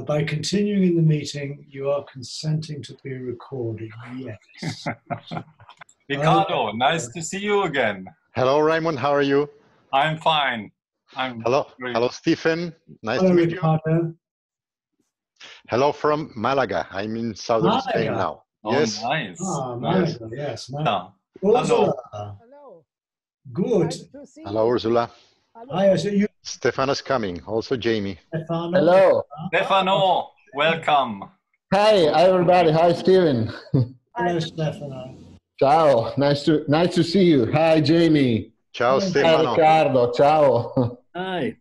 By continuing in the meeting, you are consenting to be recorded. Yes. Ricardo, nice to see you again. Hello, Raymond. How are you? I'm fine. Hello, Stephen. Nice Hello, to meet Ricardo. you. Hello from Malaga. I'm in southern Spain now. Oh, Yes. nice. Malaga, yes. Yeah. Ursula. Hello. Good. Nice to see Hello, you. Ursula. Hi, so you, Stefano's coming. Also, Jamie. Stefano. Hello. Stefano, welcome. Hi, everybody. Hi, Steven. Hello, Stefano. Ciao. Nice to see you. Hi, Jamie. Ciao, Hi, Stefano. Hi, Ricardo. Ciao. Hi.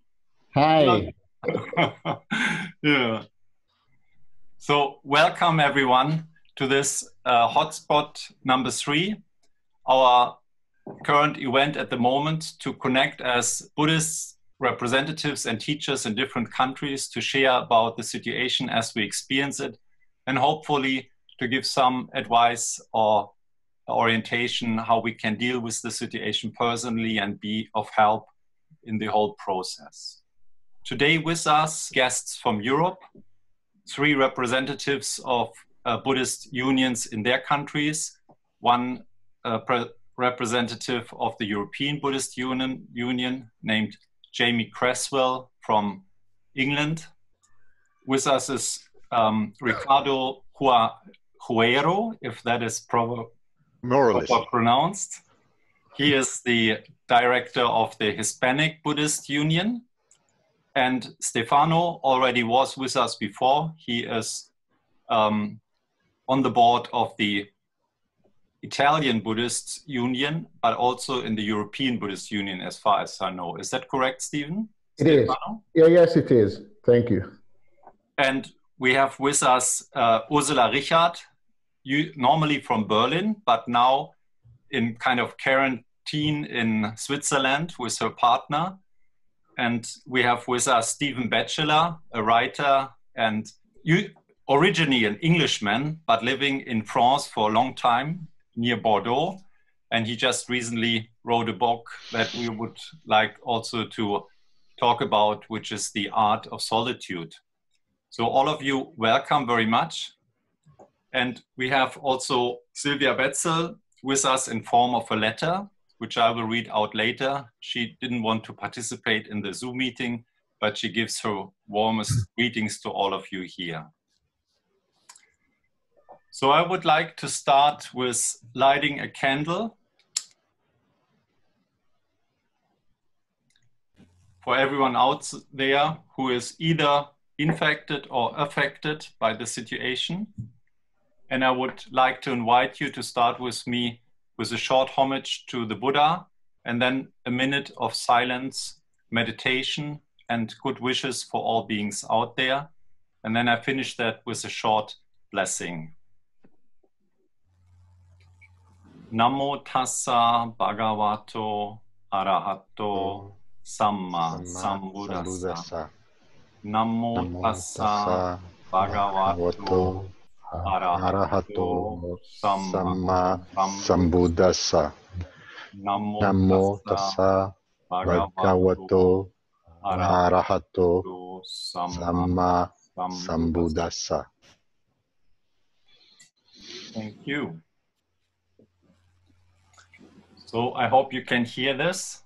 Hi. Yeah. So, welcome everyone to this Hotspot number 3, our current event at the moment to connect as Buddhist representatives and teachers in different countries to share about the situation as we experience it, and hopefully to give some advice or orientation how we can deal with the situation personally and be of help in the whole process. Today with us, guests from Europe, 3 representatives of Buddhist unions in their countries, 1 representative of the European Buddhist Union named Jamie Cresswell from England. With us is Ricardo Guerrero, if that is proper pronounced. He is the director of the Hispanic Buddhist Union. And Stefano already was with us before. He is on the board of the Italian Buddhist Union, but also in the European Buddhist Union, as far as I know. Is that correct, Stephen? It is. Yeah, yes, it is. Thank you. And we have with us Ursula Richard, normally from Berlin, but now in kind of quarantine in Switzerland with her partner. And we have with us Stephen Batchelor, a writer and originally an Englishman, but living in France for a long time, near Bordeaux. And he just recently wrote a book that we would like also to talk about, which is The Art of Solitude. So all of you, welcome very much. And we have also Silvia Wetzel with us in form of a letter, which I will read out later. She didn't want to participate in the Zoom meeting, but she gives her warmest greetings to all of you here. So I would like to start with lighting a candle for everyone out there who is either infected or affected by the situation. And I would like to invite you to start with me with a short homage to the Buddha, and then a minute of silence, meditation, and good wishes for all beings out there. And then I finish that with a short blessing. Namo tassa bhagavato arahato samma sambuddhassa. Namo tassa bhagavato arahato samma sambuddhassa. Namo tassa bhagavato arahato samma sambuddhassa. Thank you. So I hope you can hear this.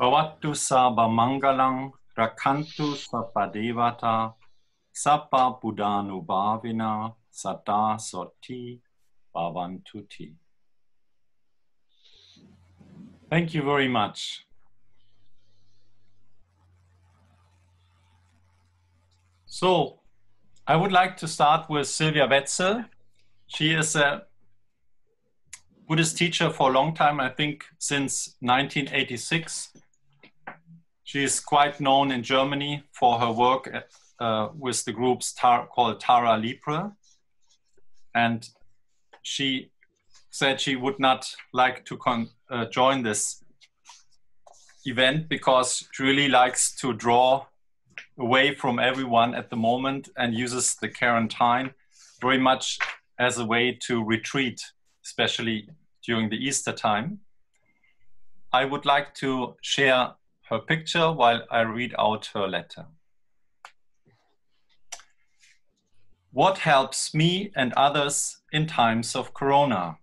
Bhavattu Sabha Mangalang Rakantu Sabha Devata Sabha Buddhanubhavina Sada Soti Bhavantuti. Thank you very much. So, I would like to start with Silvia Wetzel. She is a Buddhist teacher for a long time, I think since 1986. She is quite known in Germany for her work with the groups called Tara Libre. And she said she would not like to join this event because she really likes to draw away from everyone at the moment and uses the quarantine very much as a way to retreat, especially during the Easter time. I would like to share her picture while I read out her letter. What helps me and others in times of Corona?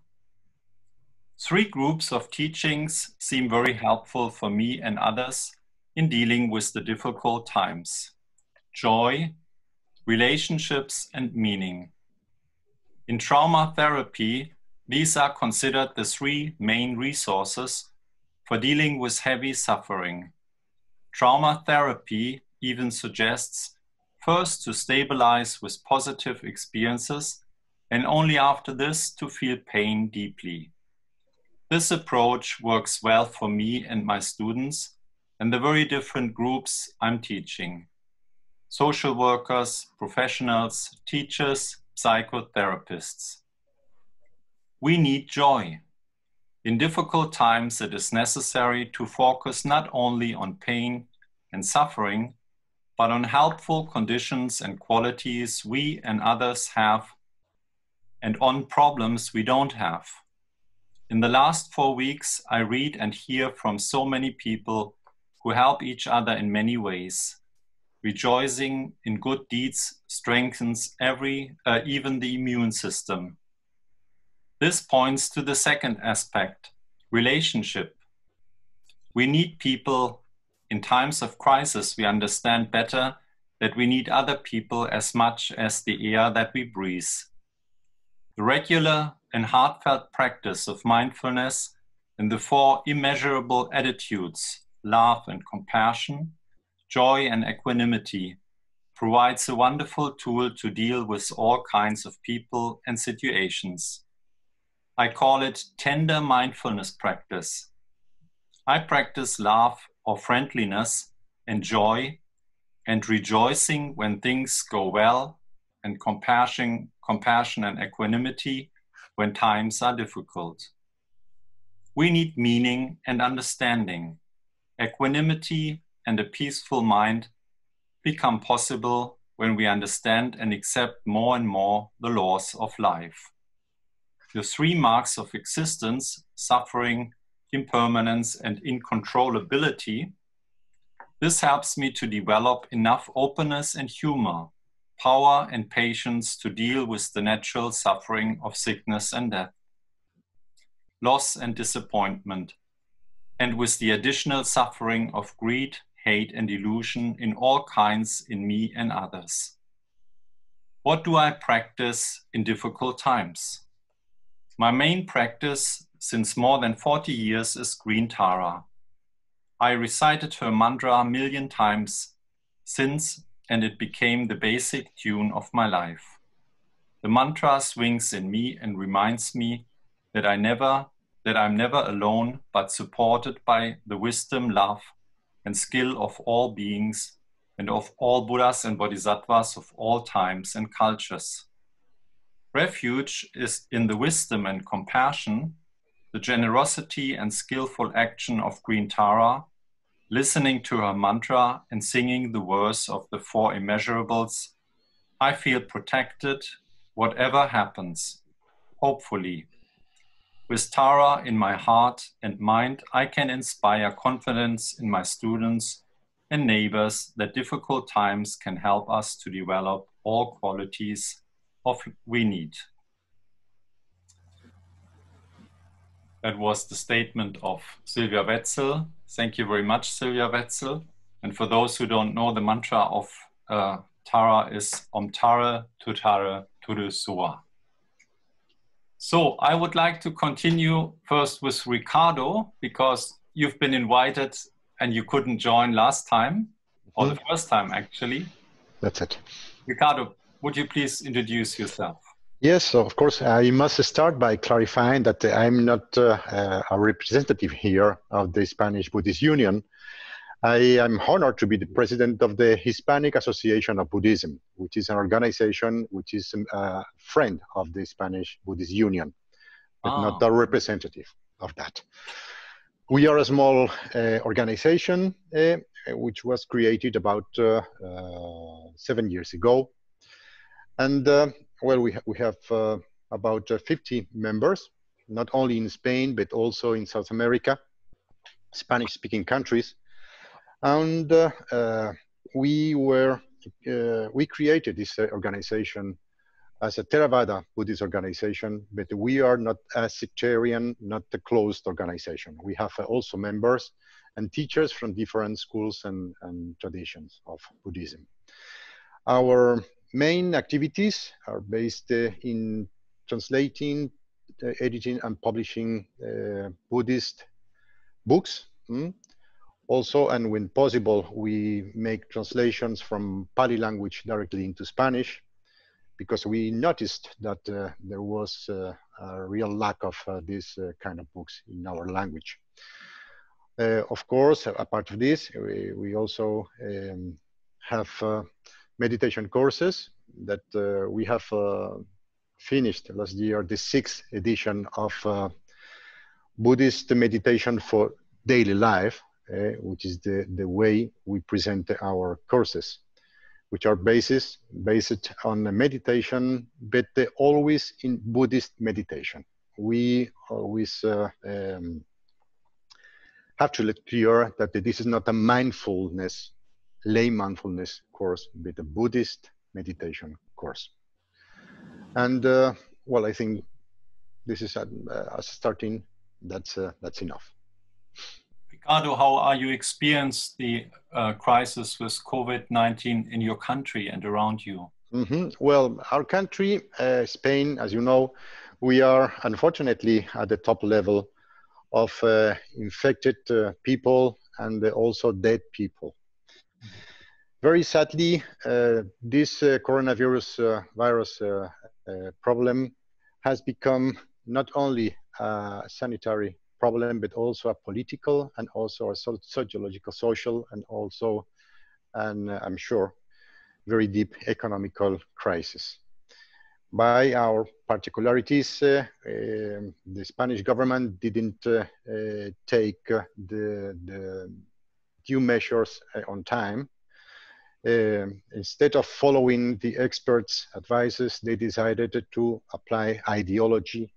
3 groups of teachings seem very helpful for me and others in dealing with the difficult times: joy, relationships, and meaning. In trauma therapy, these are considered the 3 main resources for dealing with heavy suffering. Trauma therapy even suggests first to stabilize with positive experiences and only after this to feel pain deeply. This approach works well for me and my students and the very different groups I'm teaching: social workers, professionals, teachers, psychotherapists. We need joy. In difficult times, it is necessary to focus not only on pain and suffering, but on helpful conditions and qualities we and others have, and on problems we don't have. In the last 4 weeks, I read and hear from so many people who help each other in many ways. Rejoicing in good deeds strengthens even the immune system. This points to the second aspect, relationship. We need people. In times of crisis, we understand better that we need other people as much as the air that we breathe. The regular and heartfelt practice of mindfulness in the 4 immeasurable attitudes, love and compassion, joy and equanimity, provides a wonderful tool to deal with all kinds of people and situations. I call it tender mindfulness practice. I practice love or friendliness and joy and rejoicing when things go well, and compassion and equanimity when times are difficult. We need meaning and understanding. Equanimity and a peaceful mind become possible when we understand and accept more and more the laws of life. The 3 marks of existence, suffering, impermanence, and incontrollability, this helps me to develop enough openness and humor, power and patience to deal with the natural suffering of sickness and death, loss and disappointment, and with the additional suffering of greed, hate, and illusion in all kinds in me and others. What do I practice in difficult times? My main practice since more than 40 years is Green Tara. I recited her mantra a million times since, and it became the basic tune of my life. The mantra swings in me and reminds me that I'm never alone, but supported by the wisdom, love, and skill of all beings and of all Buddhas and Bodhisattvas of all times and cultures. Refuge is in the wisdom and compassion, the generosity and skillful action of Green Tara, listening to her mantra and singing the verse of the 4 immeasurables. I feel protected, whatever happens, hopefully. With Tara in my heart and mind, I can inspire confidence in my students and neighbors that difficult times can help us to develop all qualities we need. That was the statement of Silvia Wetzel, Thank you very much, Silvia Wetzel. And for those who don't know, the mantra of Tara is Om Tare, Tutare, Tudu Sua. So I would like to continue first with Ricardo, because you've been invited and you couldn't join last time, or the first time actually. That's it. Ricardo, would you please introduce yourself? Yes, so of course, I must start by clarifying that I'm not a representative here of the Spanish Buddhist Union. I am honored to be the president of the Hispanic Association of Buddhism, which is an organization which is a friend of the Spanish Buddhist Union, but not a representative of that. We are a small organization which was created about 7 years ago. And well, we have about 50 members, not only in Spain, but also in South America, Spanish-speaking countries. And we created this organization as a Theravada Buddhist organization, but we are not a sectarian, not a closed organization. We have also members and teachers from different schools and traditions of Buddhism. Our main activities are based in translating, editing, and publishing Buddhist books. Also, and when possible, we make translations from Pali language directly into Spanish, because we noticed that there was a real lack of this kind of books in our language. Of course, apart of this, we also have meditation courses that we have finished last year, the 6th edition of Buddhist meditation for daily life, which is the way we present our courses, which are based on meditation, but always in Buddhist meditation. We always have to let clear that this is not a mindfulness, lay mindfulness course, but a Buddhist meditation course. And well, I think this is as starting. That's enough. Ricardo, how are you experienced the crisis with COVID-19 in your country and around you? Well, our country, Spain, as you know, we are unfortunately at the top level of infected people and also dead people. Very sadly, this coronavirus virus problem has become not only a sanitary problem, but also a political and also a sociological, social, and also, and I'm sure, very deep economical crisis. By our particularities, the Spanish government didn't take the due measures on time. Instead of following the experts' advices, they decided to apply ideology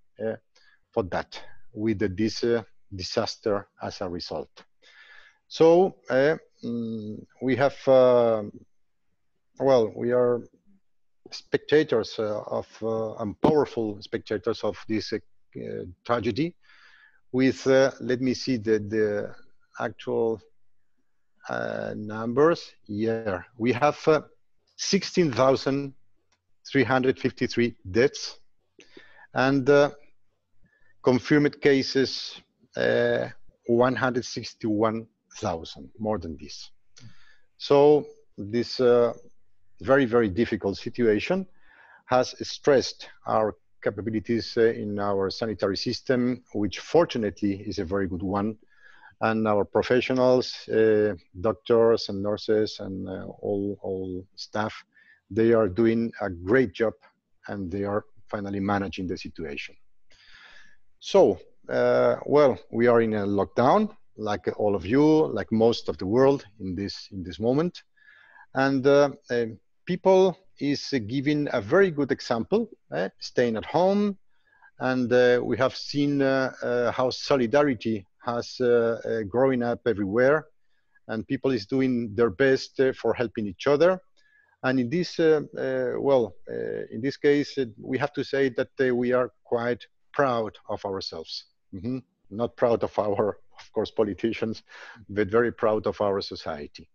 for that, with this disaster as a result. So we have, well, we are spectators and powerful spectators of this tragedy with, let me see the actual numbers. Yeah, we have 16,353 deaths and confirmed cases 161,000, more than this. So this very, very difficult situation has stressed our capabilities in our sanitary system, which fortunately is a very good one. And our professionals, doctors and nurses and all staff, they are doing a great job and they are finally managing the situation. So, well, we are in a lockdown, like all of you, like most of the world in this moment. And people is giving a very good example, staying at home. And we have seen how solidarity has growing up everywhere. And people is doing their best for helping each other. And in this, well, in this case, we have to say that we are quite proud of ourselves. Not proud of of course, politicians, but very proud of our society.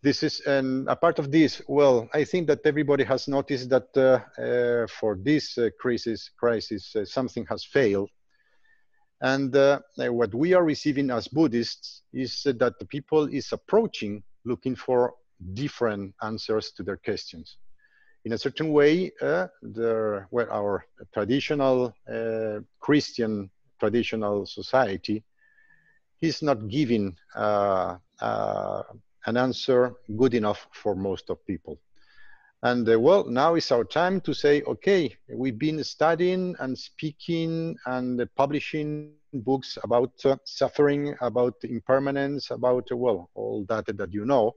This is, and a part of this, well, I think that everybody has noticed that for this crisis, something has failed. And what we are receiving as Buddhists is that the people is approaching, looking for different answers to their questions. In a certain way, our traditional Christian traditional society is not giving an answer good enough for most of people. And well, now is our time to say, okay, we've been studying and speaking and publishing books about suffering, about impermanence, about, well, all that you know.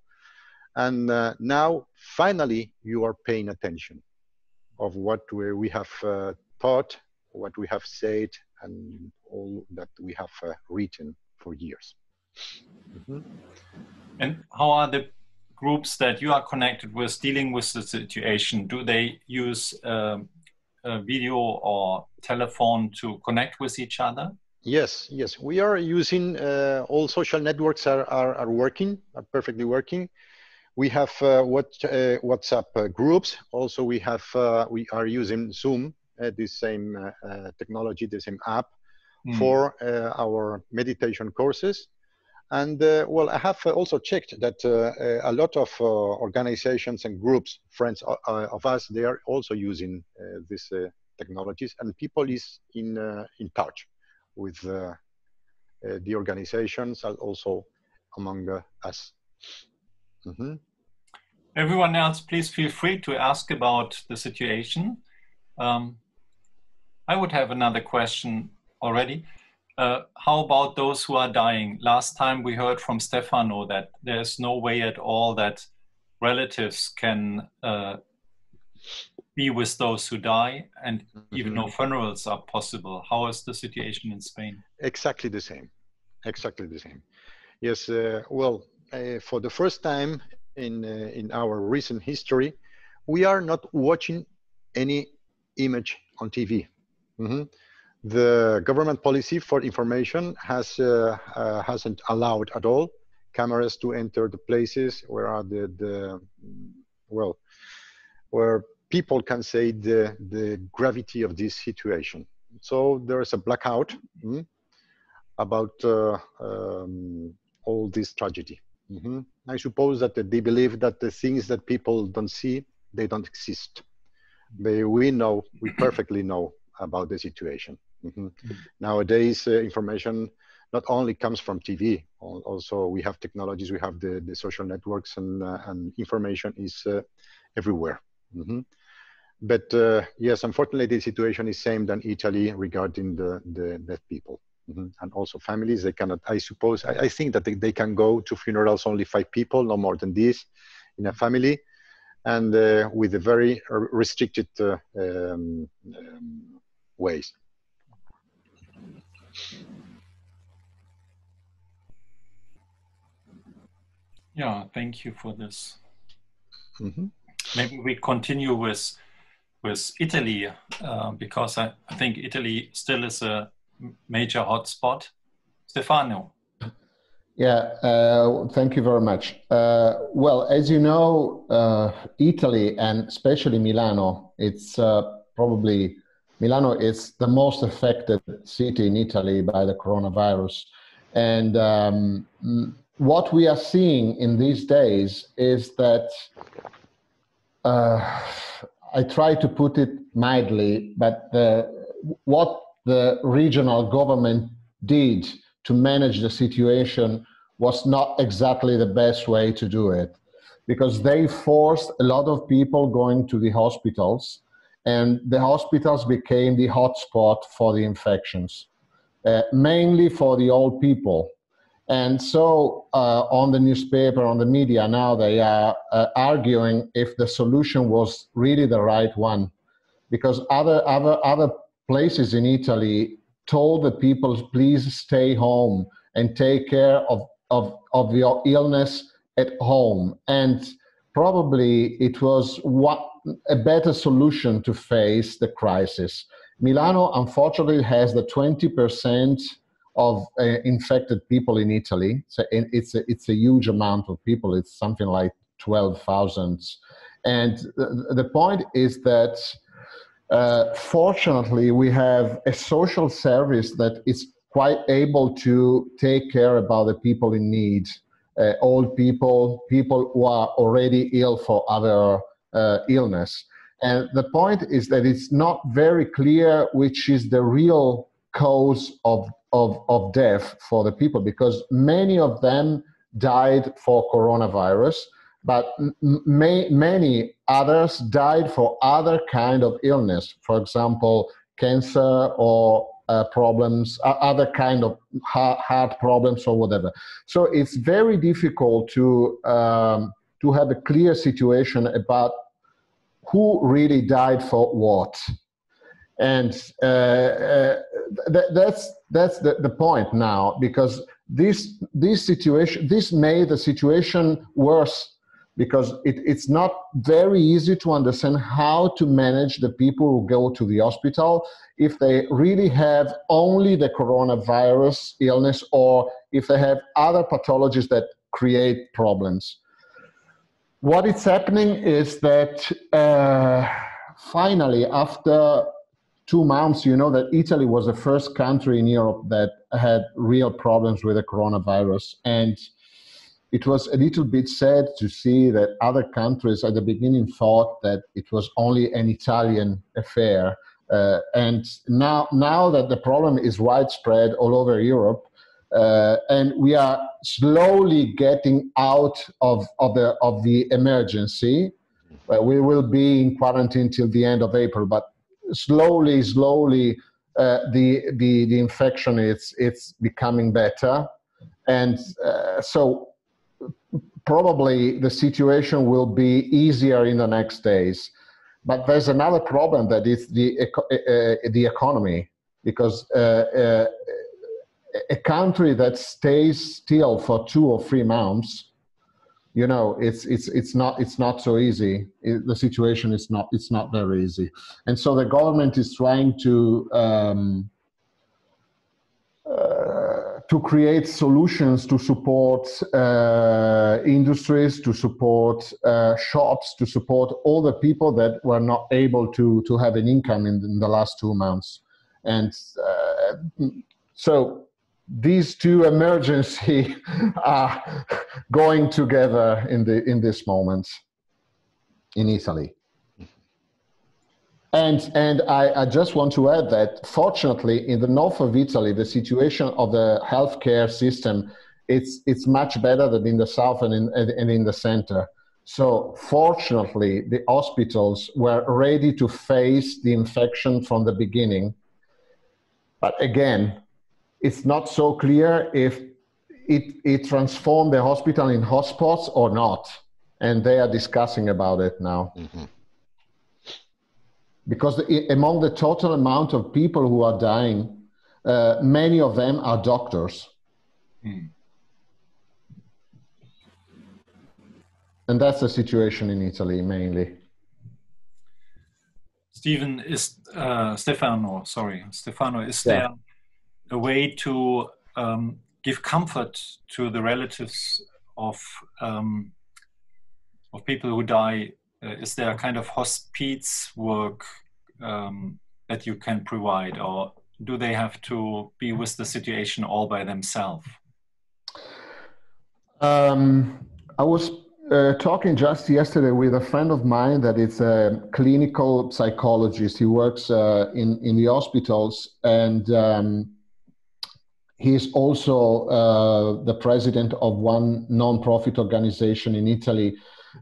And now, finally, you are paying attention of what we have taught, what we have said, and all that we have written for years. Mm-hmm. And how are the groups that you are connected with dealing with the situation? Do they use video or telephone to connect with each other? Yes, yes. We are using all social networks are working, are perfectly working. We have WhatsApp groups. Also, we are using Zoom, the same technology, the same app, for our meditation courses. And well, I have also checked that a lot of organizations and groups, friends of us, they are also using these technologies, and people is in touch with the organizations and also among us. Mm-hmm. Everyone else, please feel free to ask about the situation. I would have another question already. How about those who are dying? Last time we heard from Stefano that there's no way at all that relatives can be with those who die, and even no funerals are possible. How is the situation in Spain? Exactly the same. Exactly the same. Yes. Well, for the first time in our recent history, we are not watching any image on TV. Mm-hmm. The government policy for information hasn't allowed at all cameras to enter the places where are where people can say the gravity of this situation. So there is a blackout about all this tragedy. Mm-hmm. I suppose that they believe that the things that people don't see, they don't exist. But we perfectly know about the situation. Mm-hmm. Nowadays, information not only comes from TV, also we have technologies, we have the social networks, and information is everywhere. Mm-hmm. But yes, unfortunately, the situation is same than Italy regarding the dead people. Mm-hmm. And also families, they cannot, I suppose, I think that they can go to funerals only 5 people, no more than this, in a family, and with a very restricted ways. Yeah, thank you for this. Mm-hmm. Maybe we continue with Italy, because I think Italy still is a major hotspot. Stefano. Yeah, thank you very much. Well, as you know, Italy, and especially Milano, it's probably Milano is the most affected city in Italy by the coronavirus. And what we are seeing in these days is that, I try to put it mildly, but what the regional government did to manage the situation was not exactly the best way to do it, because they forced a lot of people going to the hospitals, and the hospitals became the hotspot for the infections, mainly for the old people. And so on the newspaper, on the media now, they are arguing if the solution was really the right one, because other places in Italy told the people, please stay home and take care of your illness at home. And probably it was a better solution to face the crisis. Milano, unfortunately, has the 20% infected people in Italy. So it's a huge amount of people. It's something like 12,000. And the point is that fortunately we have a social service that is quite able to take care about the people in need, old people, people who are already ill for other illness. And the point is that it's not very clear which is the real cause of death for the people, because many of them died for coronavirus, but many others died for other kind of illness, for example, cancer or problems, other kind of heart problems or whatever. So it's very difficult to have a clear situation about who really died for what. And that's the point now, because this made the situation worse, because it's not very easy to understand how to manage the people who go to the hospital if they really have only the coronavirus illness or if they have other pathologies that create problems. What is happening is that finally, after 2 months, you know that Italy was the first country in Europe that had real problems with the coronavirus. And it was a little bit sad to see that other countries at the beginning thought that it was only an Italian affair. And now that the problem is widespread all over Europe, and we are slowly getting out of the emergency. We will be in quarantine till the end of April, but slowly, the infection it's becoming better, and so probably the situation will be easier in the next days. But there's another problem, that is the economy, because a country that stays still for 2 or 3 months, you know, it's not so easy. The situation is not very easy, and so the government is trying to create solutions to support industries, to support shops, to support all the people that were not able to have an income in the last 2 months, and so these two emergencies are going together in this moment in Italy. And I just want to add that fortunately in the north of Italy, the situation of the healthcare system, it's much better than in the south and in the center. So fortunately, the hospitals were ready to face the infection from the beginning. But again, it's not so clear if it transformed the hospital in hotspots or not. And they are discussing about it now. Mm-hmm. Because among the total amount of people who are dying, many of them are doctors. Mm. And that's the situation in Italy mainly. Stefano, is there a way to give comfort to the relatives of people who die? Is there a kind of hospice work that you can provide, or do they have to be with the situation all by themselves? I was talking just yesterday with a friend of mine that is a clinical psychologist. He works in the hospitals, and he's also the president of one non-profit organization in Italy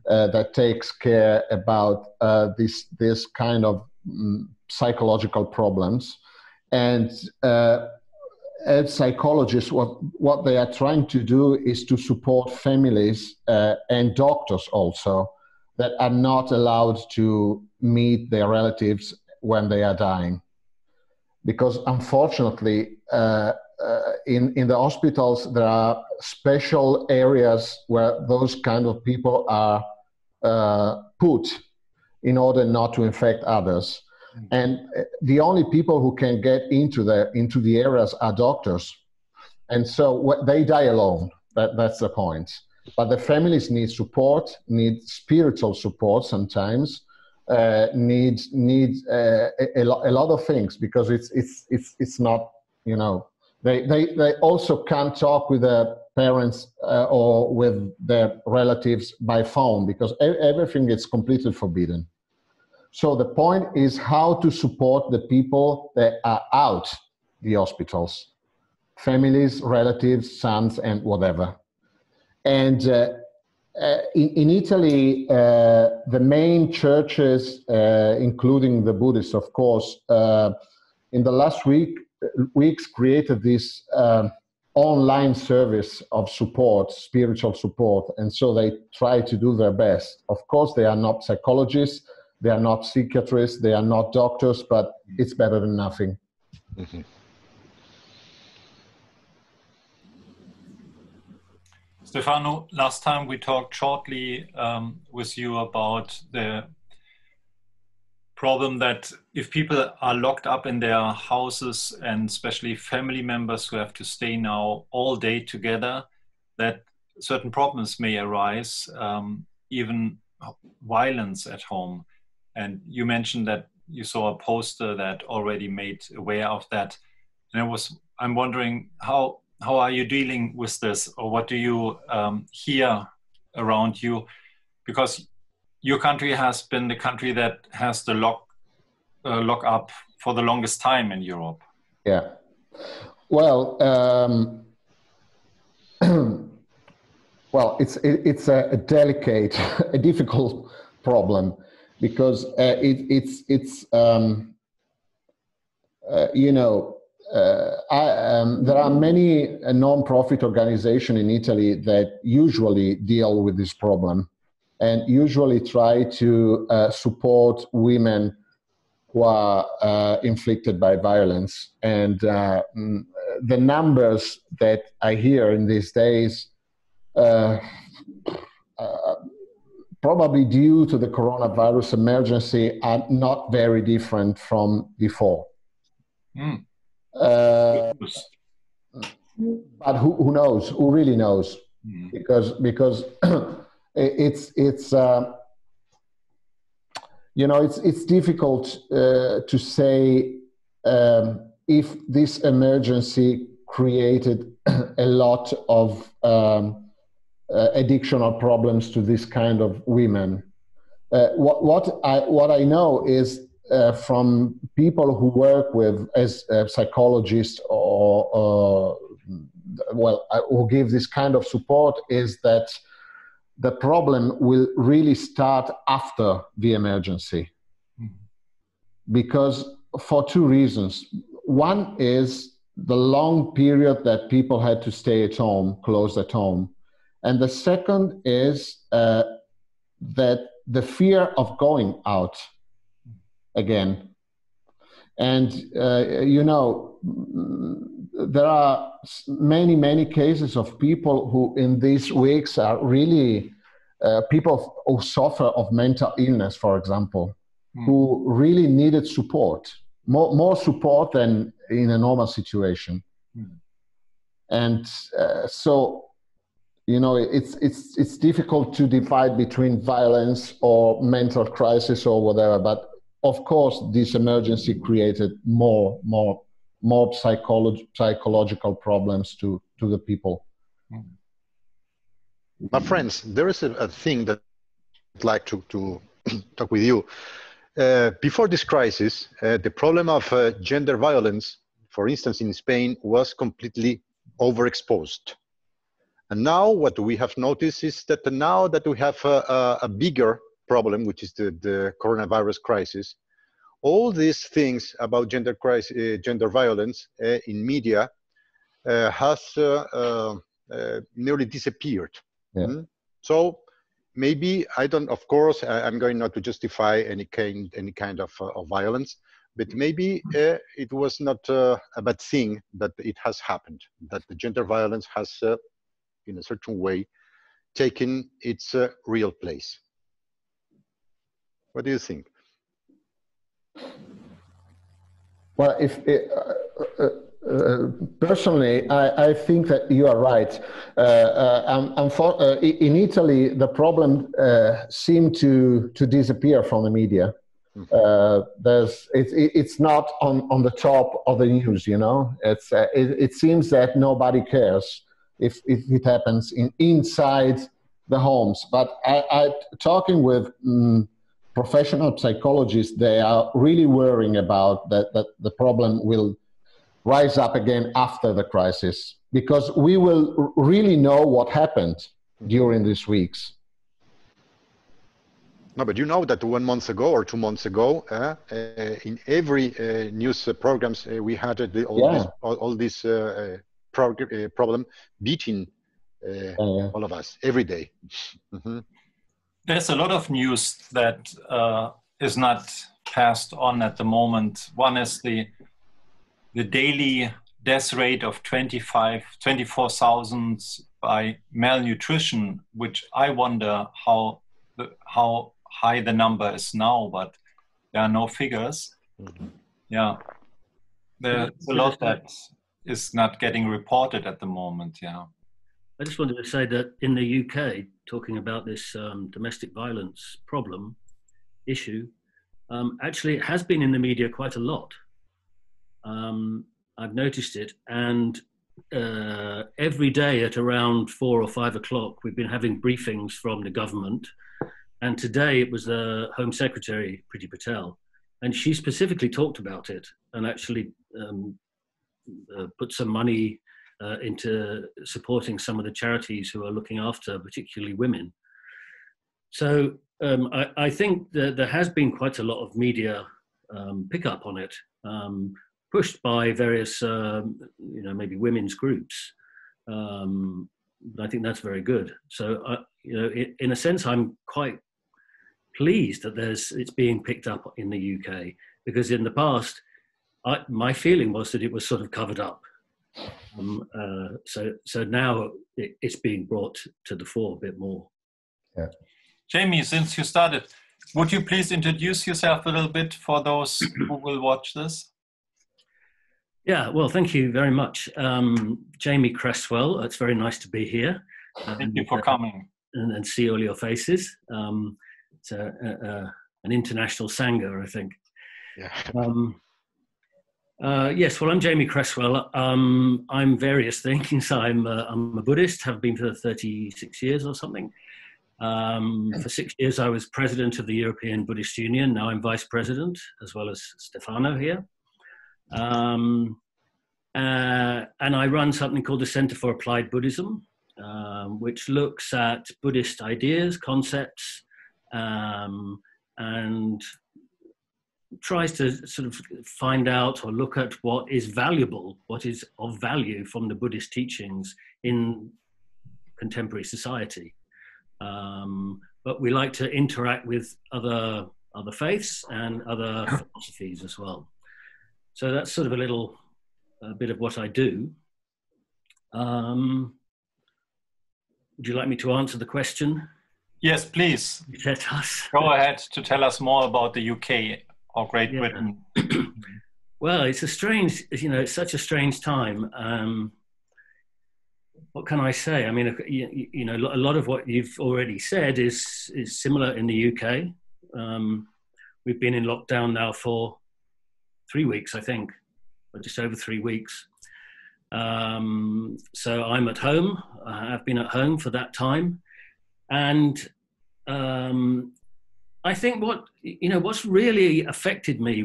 that takes care about this kind of psychological problems. And as psychologists, what they are trying to do is to support families and doctors also that are not allowed to meet their relatives when they are dying. Because unfortunately, in the hospitals, there are special areas where those kind of people are put in order not to infect others. And the only people who can get into the areas are doctors. And so they die alone. That's the point. But the families need support, need spiritual support sometimes, need a lot of things, because it's not, you know, they also can't talk with their parents or with their relatives by phone, because everything is completely forbidden. So the point is how to support the people that are out the hospitals, families, relatives, sons, and whatever. And in Italy, the main churches, including the Buddhists, of course, in the last weeks created this online service of support, spiritual support, and so they try to do their best. Of course, they are not psychologists, they are not psychiatrists, they are not doctors, but it's better than nothing. Mm-hmm. Stefano, last time we talked shortly with you about the problem that if people are locked up in their houses, and especially family members who have to stay now all day together, that certain problems may arise, even violence at home. And you mentioned that you saw a poster that already made aware of that. And I'm wondering, how are you dealing with this, or what do you hear around you? Because your country has been the country that has the lock up for the longest time in Europe. Yeah. Well, well, it's a delicate, a difficult problem, because you know, there are many non-profit organizations in Italy that usually deal with this problem and usually try to support women who are inflicted by violence. And the numbers that I hear in these days, probably due to the coronavirus emergency, are not very different from before. Mm. But who knows? Who really knows? Mm. Because it's you know, it's difficult to say if this emergency created a lot of addictional problems to this kind of women. What I know is from people who work with as psychologists or who give this kind of support, is that the problem will really start after the emergency. Mm-hmm. Because for two reasons. One is the long period that people had to stay at home, closed at home. And the second is that the fear of going out again. And, you know, there are many cases of people who in these weeks are really people who suffer of mental illness, for example, who really needed support, more support than in a normal situation. And so, you know, it's difficult to divide between violence or mental crisis or whatever, but of course this emergency created more psychological problems to the people. My friends, there is a thing that I'd like to talk with you. Before this crisis, the problem of gender violence, for instance, in Spain, was completely overexposed. And now what we have noticed is that now that we have a bigger problem, which is the coronavirus crisis, all these things about gender violence in media has nearly disappeared. Yeah. So maybe of course, I'm going not to justify any kind of violence, but maybe it was not a bad thing that it has happened, that the gender violence has, in a certain way, taken its real place. What do you think? Well, personally, I think that you are right. In Italy, the problem seemed to disappear from the media. It's not on the top of the news, you know. It seems that nobody cares if it happens inside the homes. But I talking with professional psychologists, they are really worrying about that the problem will rise up again after the crisis, because we will really know what happened during these weeks. No, but you know that 1 month ago or 2 months ago, in every news programs we had all this problem beating all of us every day. There's a lot of news that is not passed on at the moment. One is the daily death rate of 24,000 by malnutrition, which I wonder how high the number is now, but there are no figures. Yeah, there's a lot that is not getting reported at the moment. Yeah, I just wanted to say that in the UK, talking about this domestic violence issue, actually it has been in the media quite a lot. I've noticed it, and every day at around 4 or 5 o'clock, we've been having briefings from the government. And today it was the Home Secretary, Priti Patel, and she specifically talked about it and actually put some money into supporting some of the charities who are looking after particularly women. So I think that there has been quite a lot of media pickup on it, pushed by various, maybe women's groups. But I think that's very good. So, in a sense, I'm quite pleased that it's being picked up in the UK, because in the past, my feeling was that it was sort of covered up. So now it's being brought to the fore a bit more. Yeah. Jamie, since you started, would you please introduce yourself a little bit for those who will watch this? Yeah, well, thank you very much. Jamie Cresswell, it's very nice to be here. Thank you for coming. And see all your faces. It's an international Sangha, I think. Yeah. Yes, well, I'm Jamie Cresswell. I'm various things. I'm a Buddhist, have been for 36 years or something. For 6 years, I was president of the European Buddhist Union. Now I'm vice president, as well as Stefano here. And I run something called the Center for Applied Buddhism, which looks at Buddhist ideas, concepts, and tries to sort of find out or look at what is valuable, what is of value from the Buddhist teachings in contemporary society. But we like to interact with other faiths and other philosophies as well. So that's sort of a bit of what I do. Would you like me to answer the question? Yes, please. Let us. Go ahead to tell us more about the UK or Great Britain. Well, it's it's such a strange time. What can I say? I mean, a lot of what you've already said is similar in the UK. We've been in lockdown now for 3 weeks, I think, or just over 3 weeks. So I'm at home. I've been at home for that time. And I think what's really affected me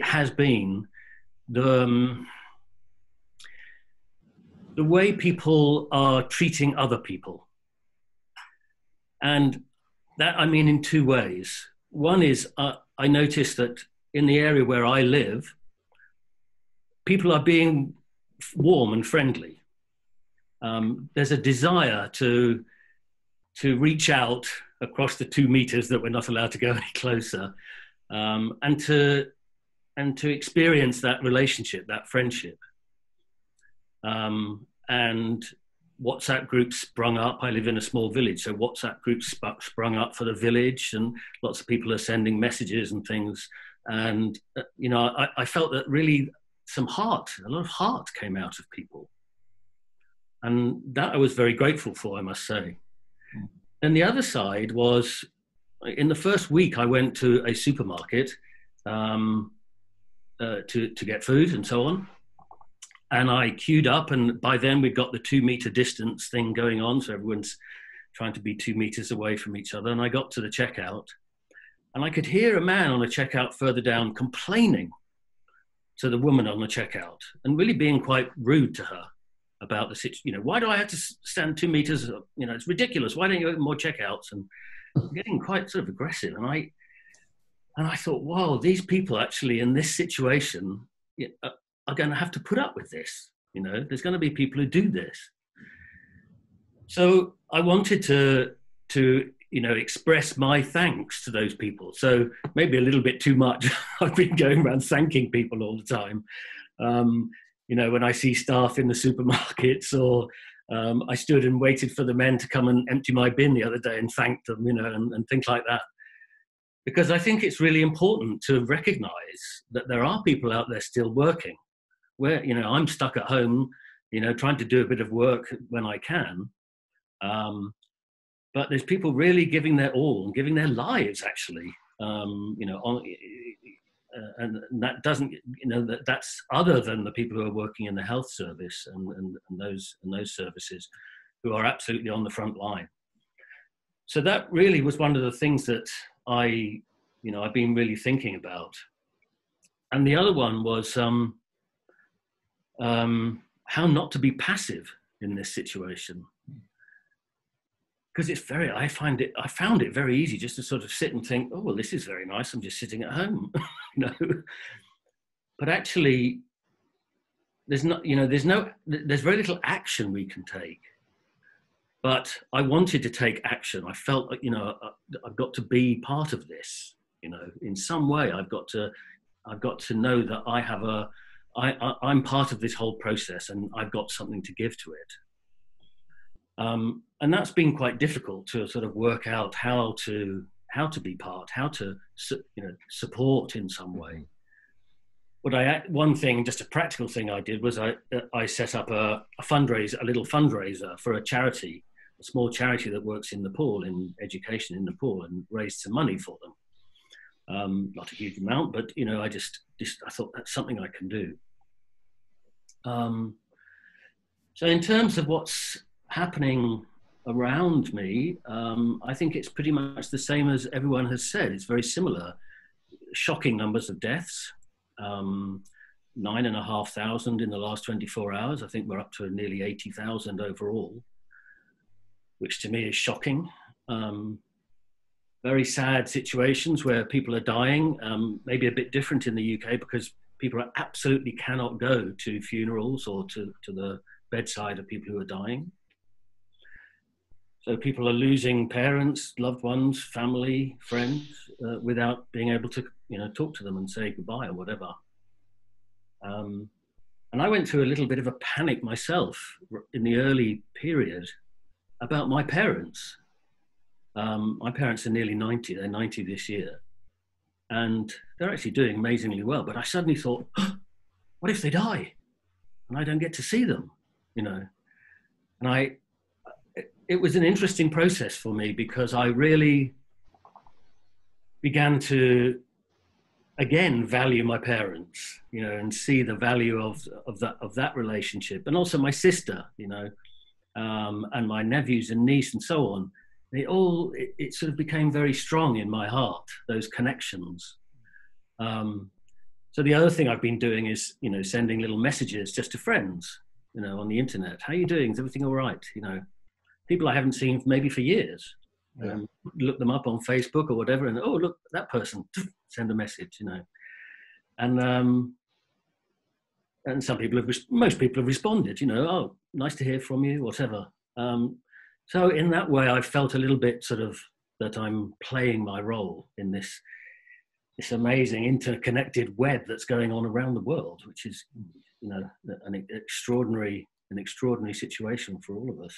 has been the way people are treating other people. And that, I mean, in two ways. One is I noticed that in the area where I live, people are being warm and friendly. There's a desire to reach out across the 2 meters that we're not allowed to go any closer, and to experience that relationship, that friendship. And WhatsApp groups sprung up. I live in a small village, so WhatsApp groups sprung up for the village, and lots of people are sending messages and things. And I felt that really a lot of heart came out of people. And that I was very grateful for, I must say. And the other side was, in the first week, I went to a supermarket to get food and so on. And I queued up, and by then we'd got the 2 meter distance thing going on. So everyone's trying to be 2 meters away from each other. And I got to the checkout, and I could hear a man on the checkout further down complaining to the woman on the checkout and really being quite rude to her about the situation. Why do I have to stand 2 meters? It's ridiculous. Why don't you open more checkouts? And getting quite sort of aggressive. And I thought, wow, these people actually in this situation are going to have to put up with this. There's going to be people who do this. So I wanted to express my thanks to those people. So maybe a little bit too much. I've been going around thanking people all the time. When I see staff in the supermarkets, or I stood and waited for the men to come and empty my bin the other day and thanked them, and things like that. Because I think it's really important to recognize that there are people out there still working, where, I'm stuck at home, trying to do a bit of work when I can. But there's people really giving their all and giving their lives, actually, and that doesn't, that's other than the people who are working in the health service and those services who are absolutely on the front line. So that really was one of the things that I've been really thinking about. And the other one was how not to be passive in this situation. Because I found it very easy just to sort of sit and think, oh, well, this is very nice. I'm just sitting at home, But actually, there's very little action we can take. But I wanted to take action. I felt like, I've got to be part of this. In some way, I've got to know that I'm part of this whole process, and I've got something to give to it. And that's been quite difficult to sort of work out how to be part, how to support in some way. One thing, just a practical thing I did was I set up a little fundraiser for a charity, a small charity that works in Nepal, in education in Nepal, and raised some money for them. Not a huge amount, but I thought that's something I can do. So in terms of what's happening around me, I think it's pretty much the same as everyone has said. It's very similar. Shocking numbers of deaths, 9,500 in the last 24 hours. I think we're up to nearly 80,000 overall, which to me is shocking. Very sad situations where people are dying, maybe a bit different in the UK because people absolutely cannot go to funerals or to the bedside of people who are dying. So people are losing parents, loved ones, family, friends, without being able to, talk to them and say goodbye or whatever. And I went through a little bit of a panic myself in the early period about my parents. My parents are nearly 90, they're 90 this year. And they're actually doing amazingly well. But I suddenly thought, oh, what if they die and I don't get to see them, And it was an interesting process for me because I really began to, again, value my parents, and see the value of that relationship. And also my sister, and my nephews and niece and so on. It sort of became very strong in my heart, those connections. So the other thing I've been doing is, sending little messages just to friends, on the internet. How are you doing? Is everything all right? People I haven't seen maybe for years. Yeah. Look them up on Facebook or whatever, and oh, look, that person, send a message, And some people most people have responded, oh, nice to hear from you, whatever. So in that way, I felt a little bit sort of that I'm playing my role in this amazing interconnected web that's going on around the world, which is, an extraordinary situation for all of us.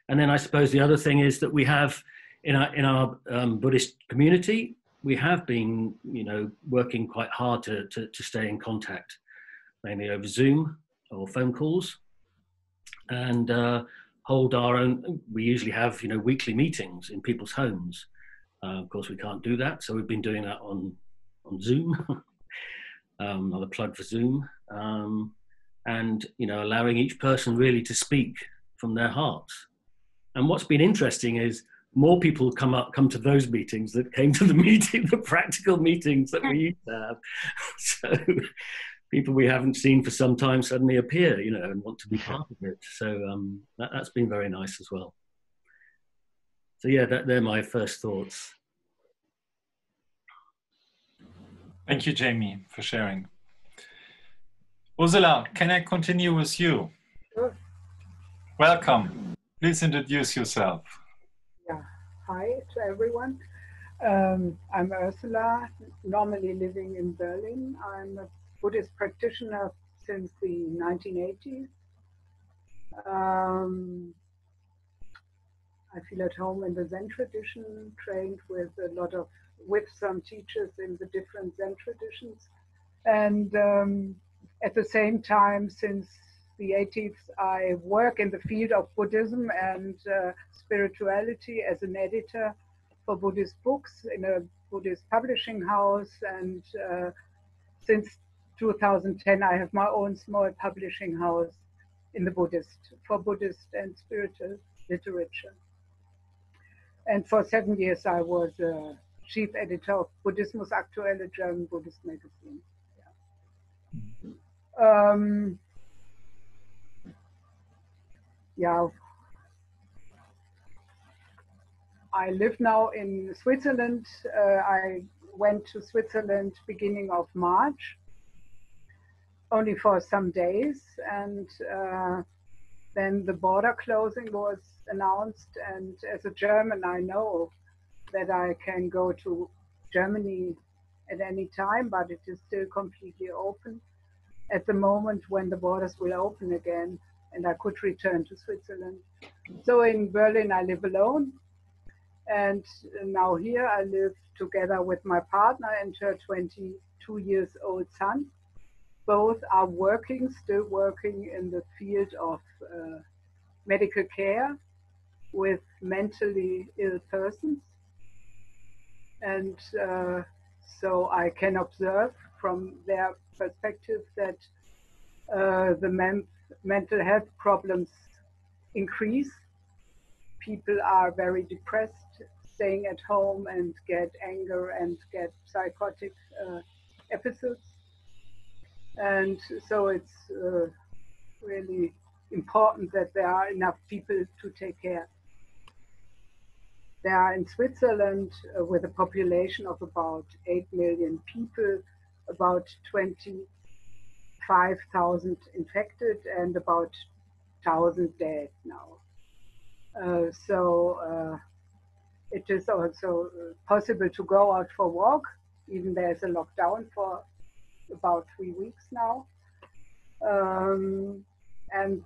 And then I suppose the other thing is that we have in our Buddhist community, we have been, working quite hard to stay in contact, mainly over Zoom or phone calls, and hold our own. We usually have, weekly meetings in people's homes. Of course, we can't do that, so we've been doing that on Zoom. Another plug for Zoom, and allowing each person really to speak from their hearts. And what's been interesting is more people come to those meetings that came to the practical meetings that we used to have. So people we haven't seen for some time suddenly appear, and want to be part of it. So that's been very nice as well. So yeah, they're my first thoughts. Thank you, Jamie, for sharing. Ursula, can I continue with you? Sure. Welcome. Please introduce yourself. Yeah. Hi to everyone. I'm Ursula, normally living in Berlin. I'm a Buddhist practitioner since the 1980s. I feel at home in the Zen tradition, trained with some teachers in the different Zen traditions. And at the same time, since the 80s, I work in the field of Buddhism and spirituality as an editor for Buddhist books in a Buddhist Publishing House. And since 2010, I have my own small publishing house in the for Buddhist and spiritual literature. And for 7 years, I was chief editor of Buddhismus Aktuell, a German Buddhist magazine. Yeah. I live now in Switzerland. I went to Switzerland beginning of March, only for some days, and then the border closing was announced, and as a German I know that I can go to Germany at any time, but it is still completely open at the moment when the borders will open again and I could return to Switzerland. So in Berlin I live alone, and now here I live together with my partner and her 22-year-old son. Both are still working in the field of medical care with mentally ill persons. And so I can observe from their perspective that the mental health problems increase. People are very depressed, staying at home, and get anger and get psychotic episodes. And so it's really important that there are enough people to take care. There are in Switzerland, with a population of about 8 million people, about 25,000 infected and about 1,000 dead now. So it is also possible to go out for a walk, even there's a lockdown for about 3 weeks now. And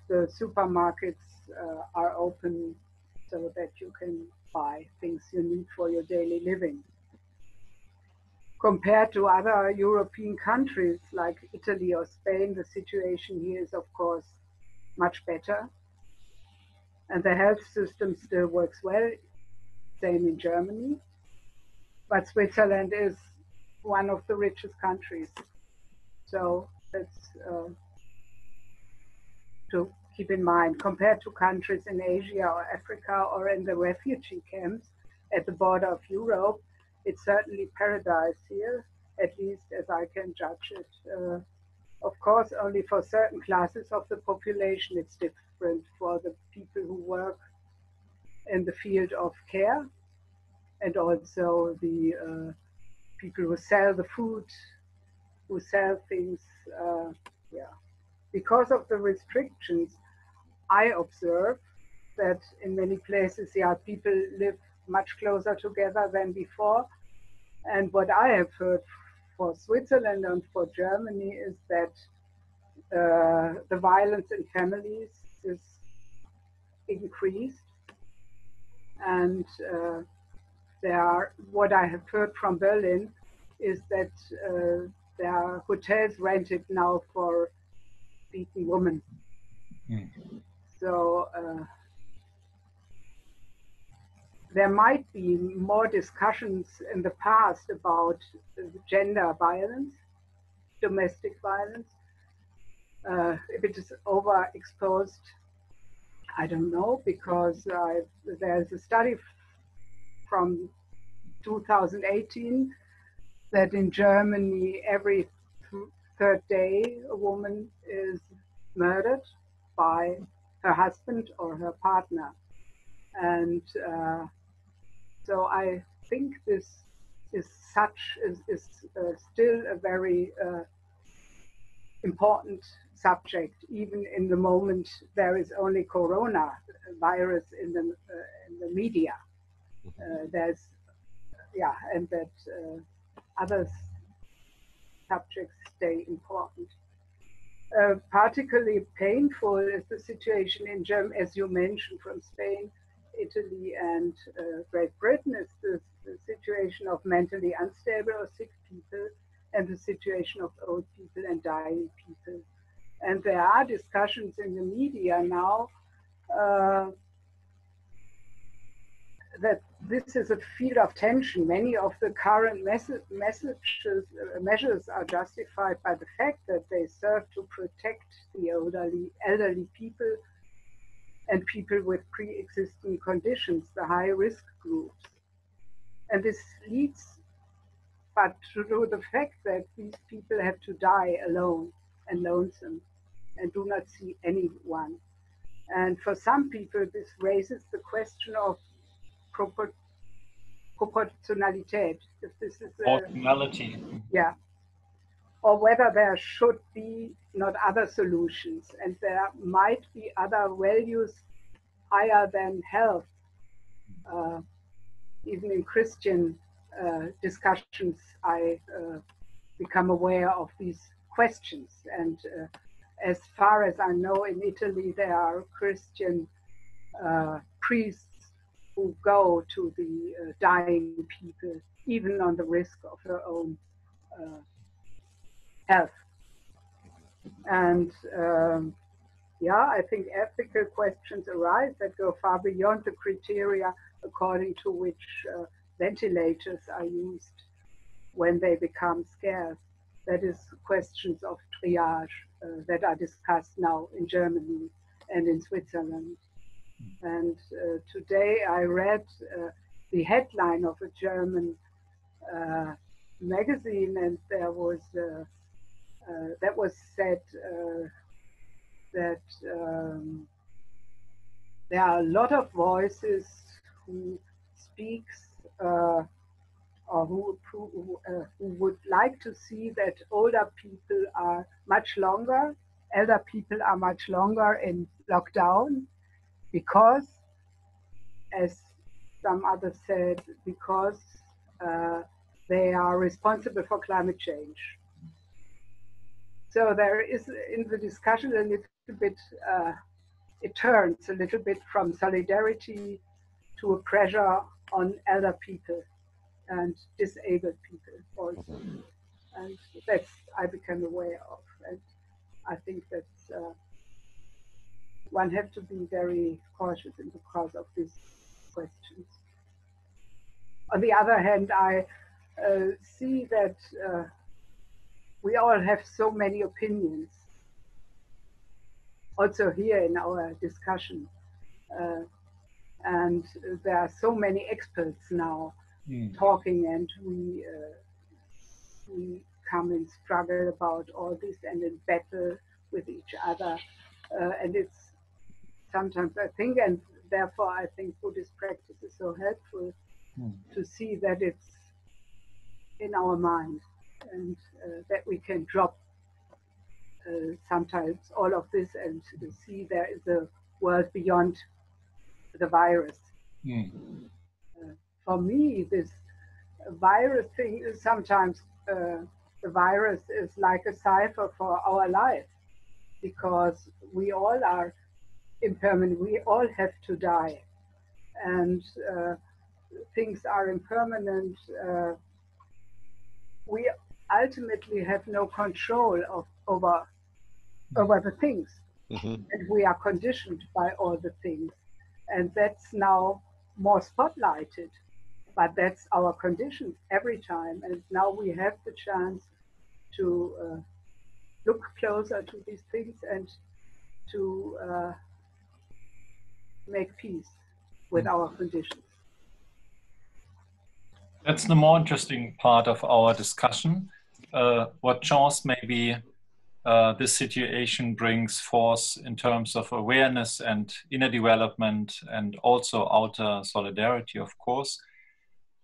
the supermarkets are open so that you can buy things you need for your daily living. Compared to other European countries like Italy or Spain, the situation here is of course much better. And the health system still works well, same in Germany. But Switzerland is one of the richest countries. So that's to keep in mind. Compared to countries in Asia or Africa or in the refugee camps at the border of Europe, it's certainly paradise here, at least as I can judge it. Of course, only for certain classes of the population, it's different. For the people who work in the field of care, and also the people who sell the food, who sell things, Because of the restrictions, I observe that in many places, people live much closer together than before. And what I have heard for Switzerland and for Germany is that the violence in families is increased. And what I have heard from Berlin is that there are hotels rented now for beaten women. So there might be more discussions in the past about gender violence, domestic violence. If it is overexposed, I don't know, because there's a study from 2018 that in Germany every third day a woman is murdered by her husband or her partner. And so I think this is still a very important subject, even in the moment there is only corona virus in the media. And that other subjects stay important. Particularly painful is the situation in Germany, as you mentioned, from Spain, Italy, and Great Britain, is the situation of mentally unstable or sick people, and the situation of old people and dying people. And there are discussions in the media now that this is a field of tension. Many of the current measures are justified by the fact that they serve to protect the elderly people and people with pre-existing conditions, the high-risk groups. And this leads but to the fact that these people have to die alone and lonesome and do not see anyone. And for some people, this raises the question of proportionality. If this is proportionality. Yeah. Or whether there should be not other solutions, and there might be other values higher than health. Even in Christian discussions, I become aware of these questions. And as far as I know, in Italy, there are Christian priests who go to the dying people, even on the risk of their own health. And I think ethical questions arise that go far beyond the criteria according to which ventilators are used when they become scarce. That is questions of triage that are discussed now in Germany and in Switzerland. And today I read the headline of a German magazine, and there was that was said that there are a lot of voices who speaks or who would like to see that elder people are much longer in lockdown, because, as some others said, because they are responsible for climate change. So there is, in the discussion, a little bit, it turns a little bit from solidarity to a pressure on elder people and disabled people also. And that's, I became aware of. And I think that one has to be very cautious in the course of these questions. On the other hand, I see that we all have so many opinions, also here in our discussion. And there are so many experts now talking, and we come and struggle about all this and in battle with each other. And it's sometimes, I think, and therefore I think Buddhist practice is so helpful to see that it's in our mind, and that we can drop sometimes all of this and see there is a world beyond the virus. For me, this virus thing is sometimes, the virus is like a cipher for our life, because we all are impermanent, we all have to die. And things are impermanent, we ultimately have no control over the things. Mm-hmm. And we are conditioned by all the things. And that's now more spotlighted. But that's our condition every time. And now we have the chance to look closer to these things and to make peace with our conditions. That's the more interesting part of our discussion. What chance maybe this situation brings forth in terms of awareness and inner development, and also outer solidarity, of course.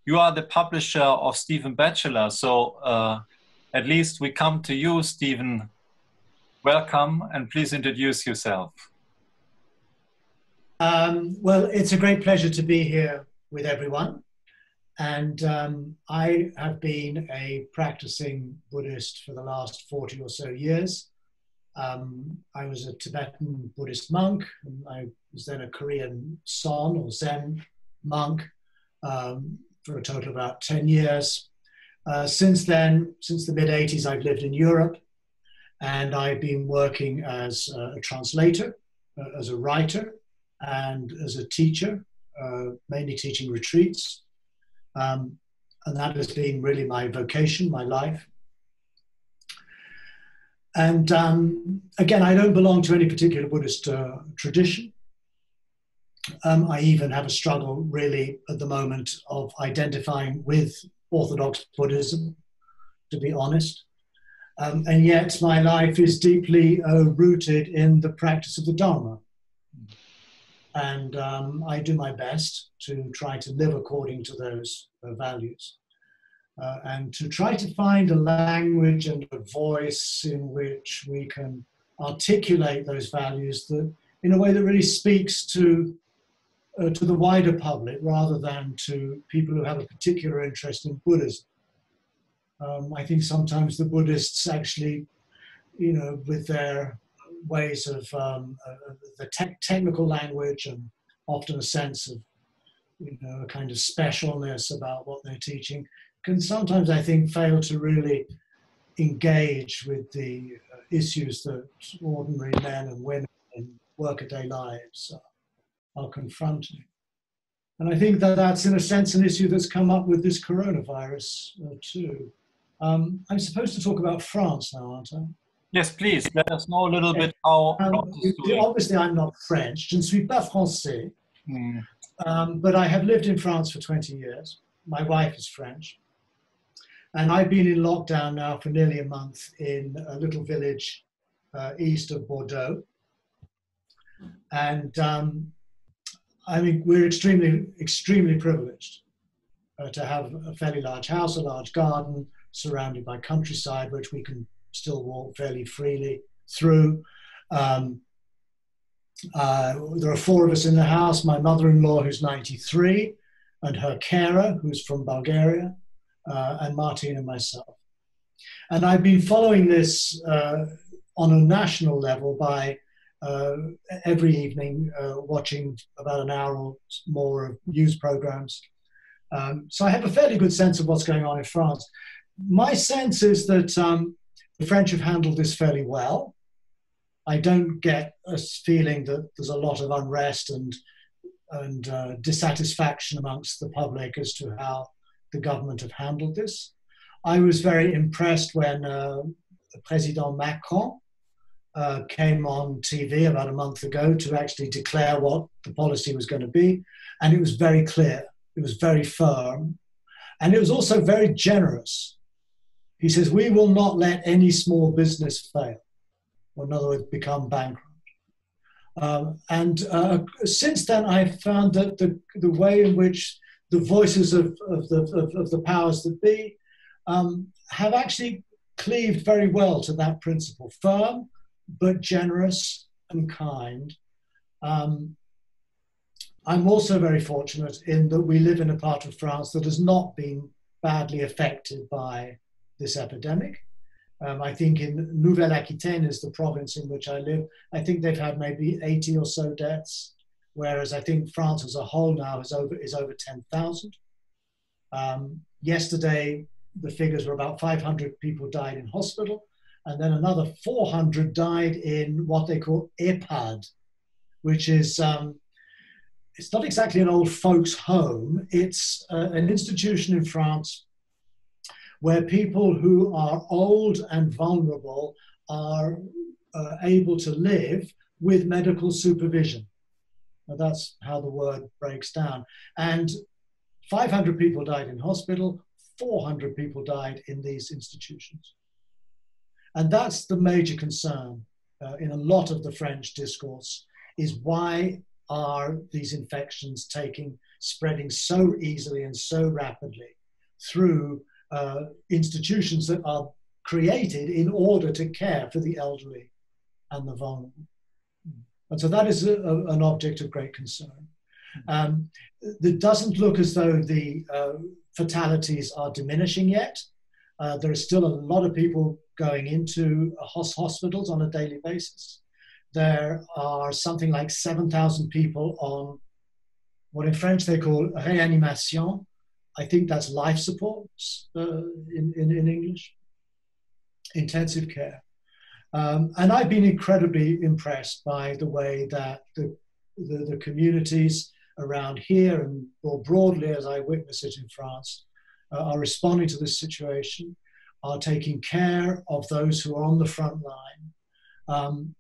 You are the publisher of Stephen Batchelor, so at least we come to you, Stephen. Welcome, and please introduce yourself. Well, it's a great pleasure to be here with everyone. And I have been a practicing Buddhist for the last 40 or so years. I was a Tibetan Buddhist monk, and I was then a Korean Son or Zen monk for a total of about 10 years. Since then, since the mid-80s, I've lived in Europe, and I've been working as a translator, as a writer, and as a teacher, mainly teaching retreats. And that has been really my vocation, my life. And again, I don't belong to any particular Buddhist tradition. I even have a struggle really at the moment of identifying with Orthodox Buddhism, to be honest. And yet my life is deeply rooted in the practice of the Dharma. And I do my best to try to live according to those values. And to try to find a language and a voice in which we can articulate those values that, in a way that really speaks to the wider public rather than to people who have a particular interest in Buddhism. I think sometimes the Buddhists actually, with their ways of the technical language and often a sense of, a kind of specialness about what they're teaching, can sometimes, I think, fail to really engage with the issues that ordinary men and women in workaday lives are confronting. And I think that that's, in a sense, an issue that's come up with this coronavirus too. I'm supposed to talk about France now, aren't I? Yes, please. Let us know a little bit how France is doing. Obviously, I'm not French. Je ne suis pas français. But I have lived in France for 20 years. My wife is French. And I've been in lockdown now for nearly a month in a little village east of Bordeaux. And I mean, we're extremely privileged to have a fairly large house, a large garden, surrounded by countryside, which we can still walk fairly freely through. There are 4 of us in the house: my mother-in-law, who's 93, and her carer, who's from Bulgaria, and Martin and myself. And I've been following this on a national level by every evening watching about an hour or more of news programs. So I have a fairly good sense of what's going on in France. My sense is that the French have handled this fairly well. I don't get a feeling that there's a lot of unrest and dissatisfaction amongst the public as to how the government have handled this. I was very impressed when President Macron came on TV about a month ago to actually declare what the policy was going to be. And it was very clear, it was very firm, and it was also very generous. He says, we will not let any small business fail, or in other words, become bankrupt. Since then, I've found that the way in which the voices of the powers that be have actually cleaved very well to that principle, firm, but generous and kind. I'm also very fortunate in that we live in a part of France that has not been badly affected by this epidemic. I think in Nouvelle-Aquitaine is the province in which I live. I think they've had maybe 80 or so deaths. whereas I think France as a whole now is over 10,000. Yesterday, the figures were about 500 people died in hospital, and then another 400 died in what they call EHPAD, which is, it's not exactly an old folks' home. It's an institution in France where people who are old and vulnerable are able to live with medical supervision. Now, that's how the word breaks down. And 500 people died in hospital, 400 people died in these institutions. And that's the major concern in a lot of the French discourse, is why are these infections spreading so easily and so rapidly through institutions that are created in order to care for the elderly and the vulnerable. And so that is an object of great concern. It doesn't look as though the fatalities are diminishing yet. There are still a lot of people going into hospitals on a daily basis. There are something like 7,000 people on what in French they call réanimation. I think that's life support in English, intensive care. And I've been incredibly impressed by the way that the communities around here and more broadly, as I witness it in France, are responding to this situation, are taking care of those who are on the front line.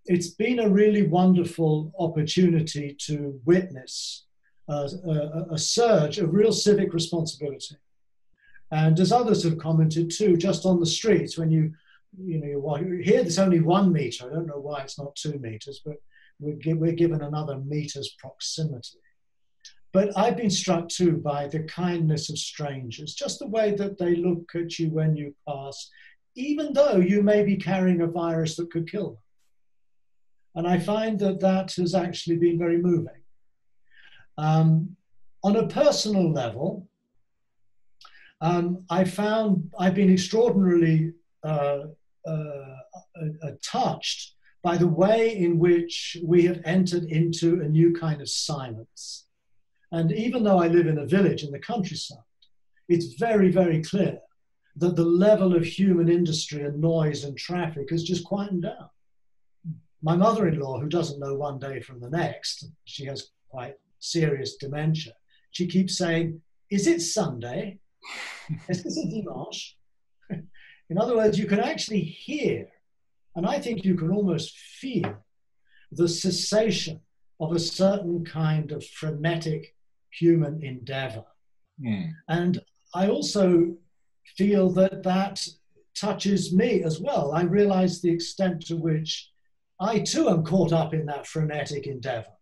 It's been a really wonderful opportunity to witness a surge of real civic responsibility. And as others have commented too, just on the streets, when you here there's only 1 meter. I don't know why it's not 2 meters, but we're given another meter's proximity. But I've been struck too by the kindness of strangers, just the way that they look at you when you pass, even though you may be carrying a virus that could kill them. And I find that that has actually been very moving. On a personal level, I've been extraordinarily touched by the way in which we have entered into a new kind of silence. And even though I live in a village in the countryside, it's very, very clear that the level of human industry and noise and traffic has just quietened down. My mother-in-law, who doesn't know one day from the next, she has quite serious dementia, she keeps saying, "Is it Sunday? Est-ce que c'est dimanche?" In other words, you can actually hear, and I think you can almost feel, the cessation of a certain kind of frenetic human endeavor. And I also feel that that touches me as well. I realize the extent to which I too am caught up in that frenetic endeavor,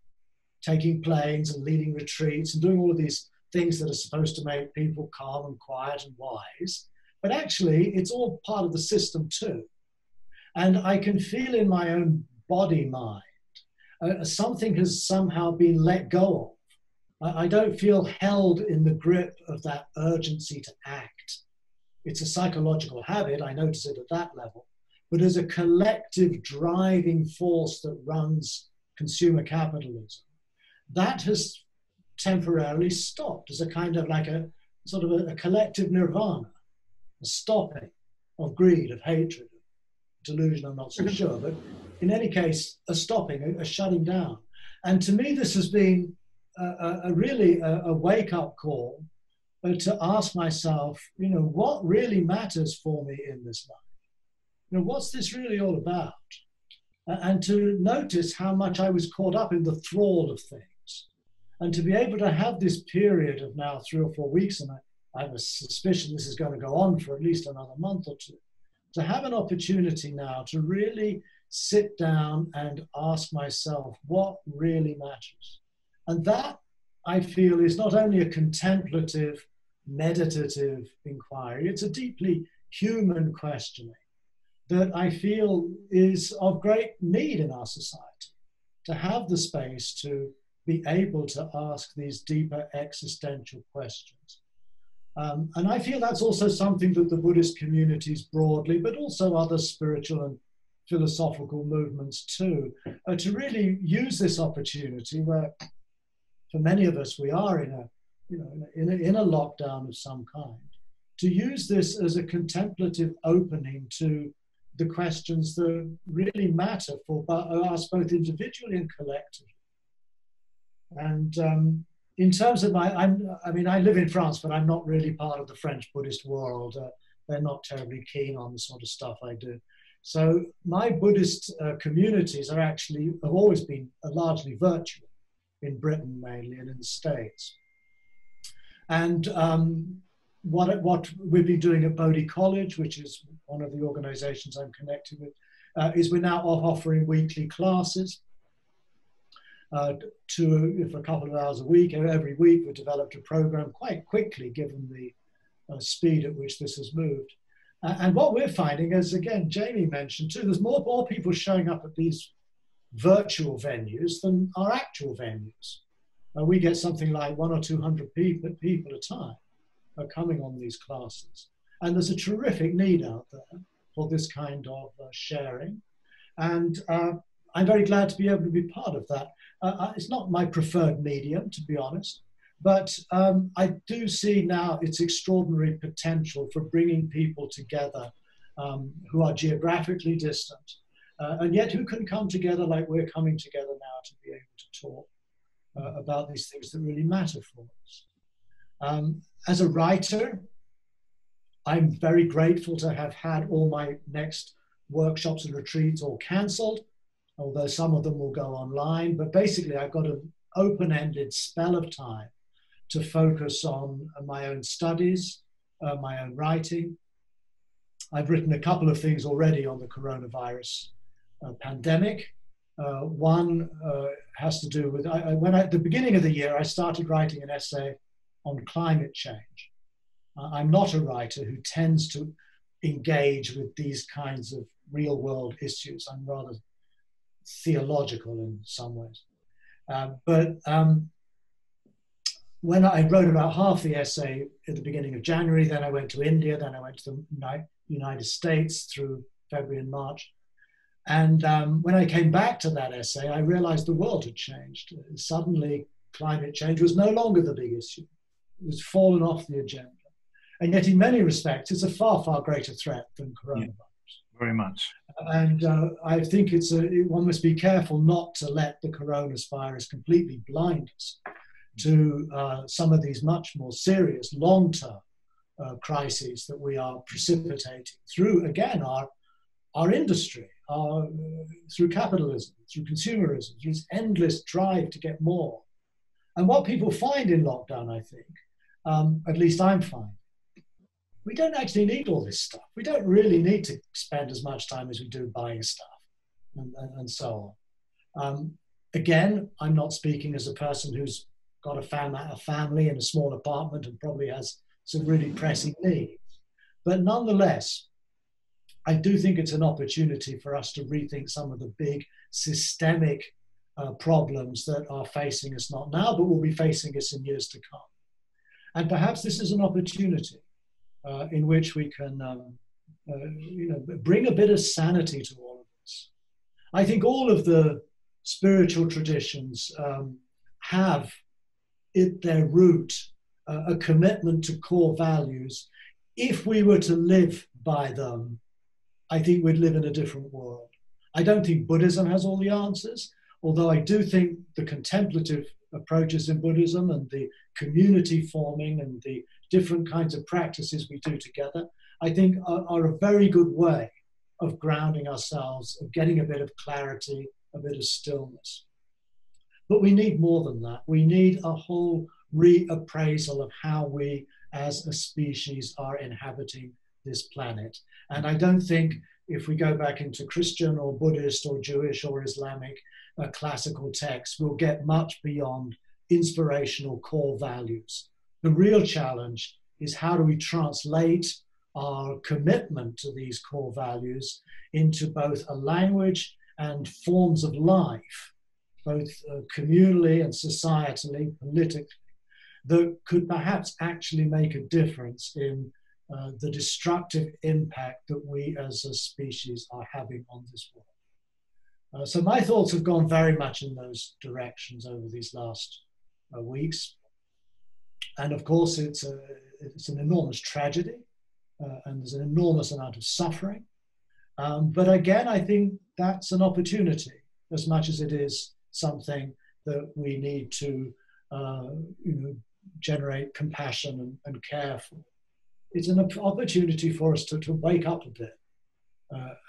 taking planes and leading retreats and doing all of these things that are supposed to make people calm and quiet and wise. But actually, it's all part of the system too. And I can feel in my own body-mind, something has somehow been let go of. I don't feel held in the grip of that urgency to act. It's a psychological habit, I notice it at that level. But as a collective driving force that runs consumer capitalism, that has temporarily stopped as a kind of like a sort of a collective nirvana, a stopping of greed, of hatred, of delusion, I'm not so sure, but in any case, a stopping, a shutting down. And to me, this has been really a wake-up call to ask myself, what really matters for me in this life? What's this really all about? And to notice how much I was caught up in the thrall of things. And to be able to have this period of now 3 or 4 weeks, and I have a suspicion this is going to go on for at least another month or two, to have an opportunity now to really sit down and ask myself what really matters. And that, I feel, is not only a contemplative, meditative inquiry, it's a deeply human questioning that I feel is of great need in our society, to have the space to be able to ask these deeper existential questions. And I feel that's also something that the Buddhist communities broadly, but also other spiritual and philosophical movements too, to really use this opportunity where for many of us, we are in a, you know, in a lockdown of some kind, to use this as a contemplative opening to the questions that really matter for us both individually and collectively. And in terms of I mean, I live in France, but I'm not really part of the French Buddhist world. They're not terribly keen on the sort of stuff I do. So my Buddhist communities have always been largely virtual, in Britain mainly and in the States. And what we've been doing at Bodhi College, which is one of the organizations I'm connected with, is we're now offering weekly classes for a couple of hours a week. Every week we developed a program quite quickly, given the speed at which this has moved. And what we're finding, as again Jamie mentioned too, there's more people showing up at these virtual venues than our actual venues. We get something like 100 or 200 people at a time coming on these classes. And there's a terrific need out there for this kind of sharing. And I'm very glad to be able to be part of that. It's not my preferred medium, to be honest, but I do see now its extraordinary potential for bringing people together who are geographically distant, and yet who can come together like we're coming together now to be able to talk about these things that really matter for us. As a writer, I'm very grateful to have had all my next workshops and retreats all cancelled, although some of them will go online. But basically, I've got an open-ended spell of time to focus on my own studies, my own writing. I've written a couple of things already on the coronavirus pandemic. One has to do with, at the beginning of the year, I started writing an essay on climate change. I'm not a writer who tends to engage with these kinds of real world issues. I'm rather theological in some ways. But when I wrote about half the essay at the beginning of January, then I went to India, then I went to the United States through February and March. And when I came back to that essay, I realized the world had changed. Suddenly, climate change was no longer the big issue. It was fallen off the agenda. And yet, in many respects, it's a far, far greater threat than coronavirus. Yeah, very much. And I think one must be careful not to let the coronavirus completely blind us to some of these much more serious long-term crises that we are precipitating through, again, our industry, through capitalism, through consumerism, through this endless drive to get more. And what people find in lockdown, I think, at least I'm finding, we don't actually need all this stuff. We don't really need to spend as much time as we do buying stuff and so on. Again, I'm not speaking as a person who's got a family in a small apartment and probably has some really pressing needs. But nonetheless, I do think it's an opportunity for us to rethink some of the big systemic problems that are facing us not now, but will be facing us in years to come. And perhaps this is an opportunity in which we can bring a bit of sanity to all of this. I think all of the spiritual traditions have at their root a commitment to core values. If we were to live by them, I think we'd live in a different world. I don't think Buddhism has all the answers, although I do think the contemplative approaches in Buddhism and the community forming and the different kinds of practices we do together, I think are a very good way of grounding ourselves, of getting a bit of clarity, a bit of stillness. But we need more than that. We need a whole reappraisal of how we as a species are inhabiting this planet. And I don't think if we go back into Christian or Buddhist or Jewish or Islamic classical texts, we'll get much beyond inspirational core values. The real challenge is how do we translate our commitment to these core values into both a language and forms of life, both communally and societally, politically, that could perhaps actually make a difference in the destructive impact that we as a species are having on this world. So my thoughts have gone very much in those directions over these last weeks. And of course, it's an enormous tragedy, and there's an enormous amount of suffering. But again, I think that's an opportunity as much as it is something that we need to generate compassion and care for. It's an opportunity for us to wake up a bit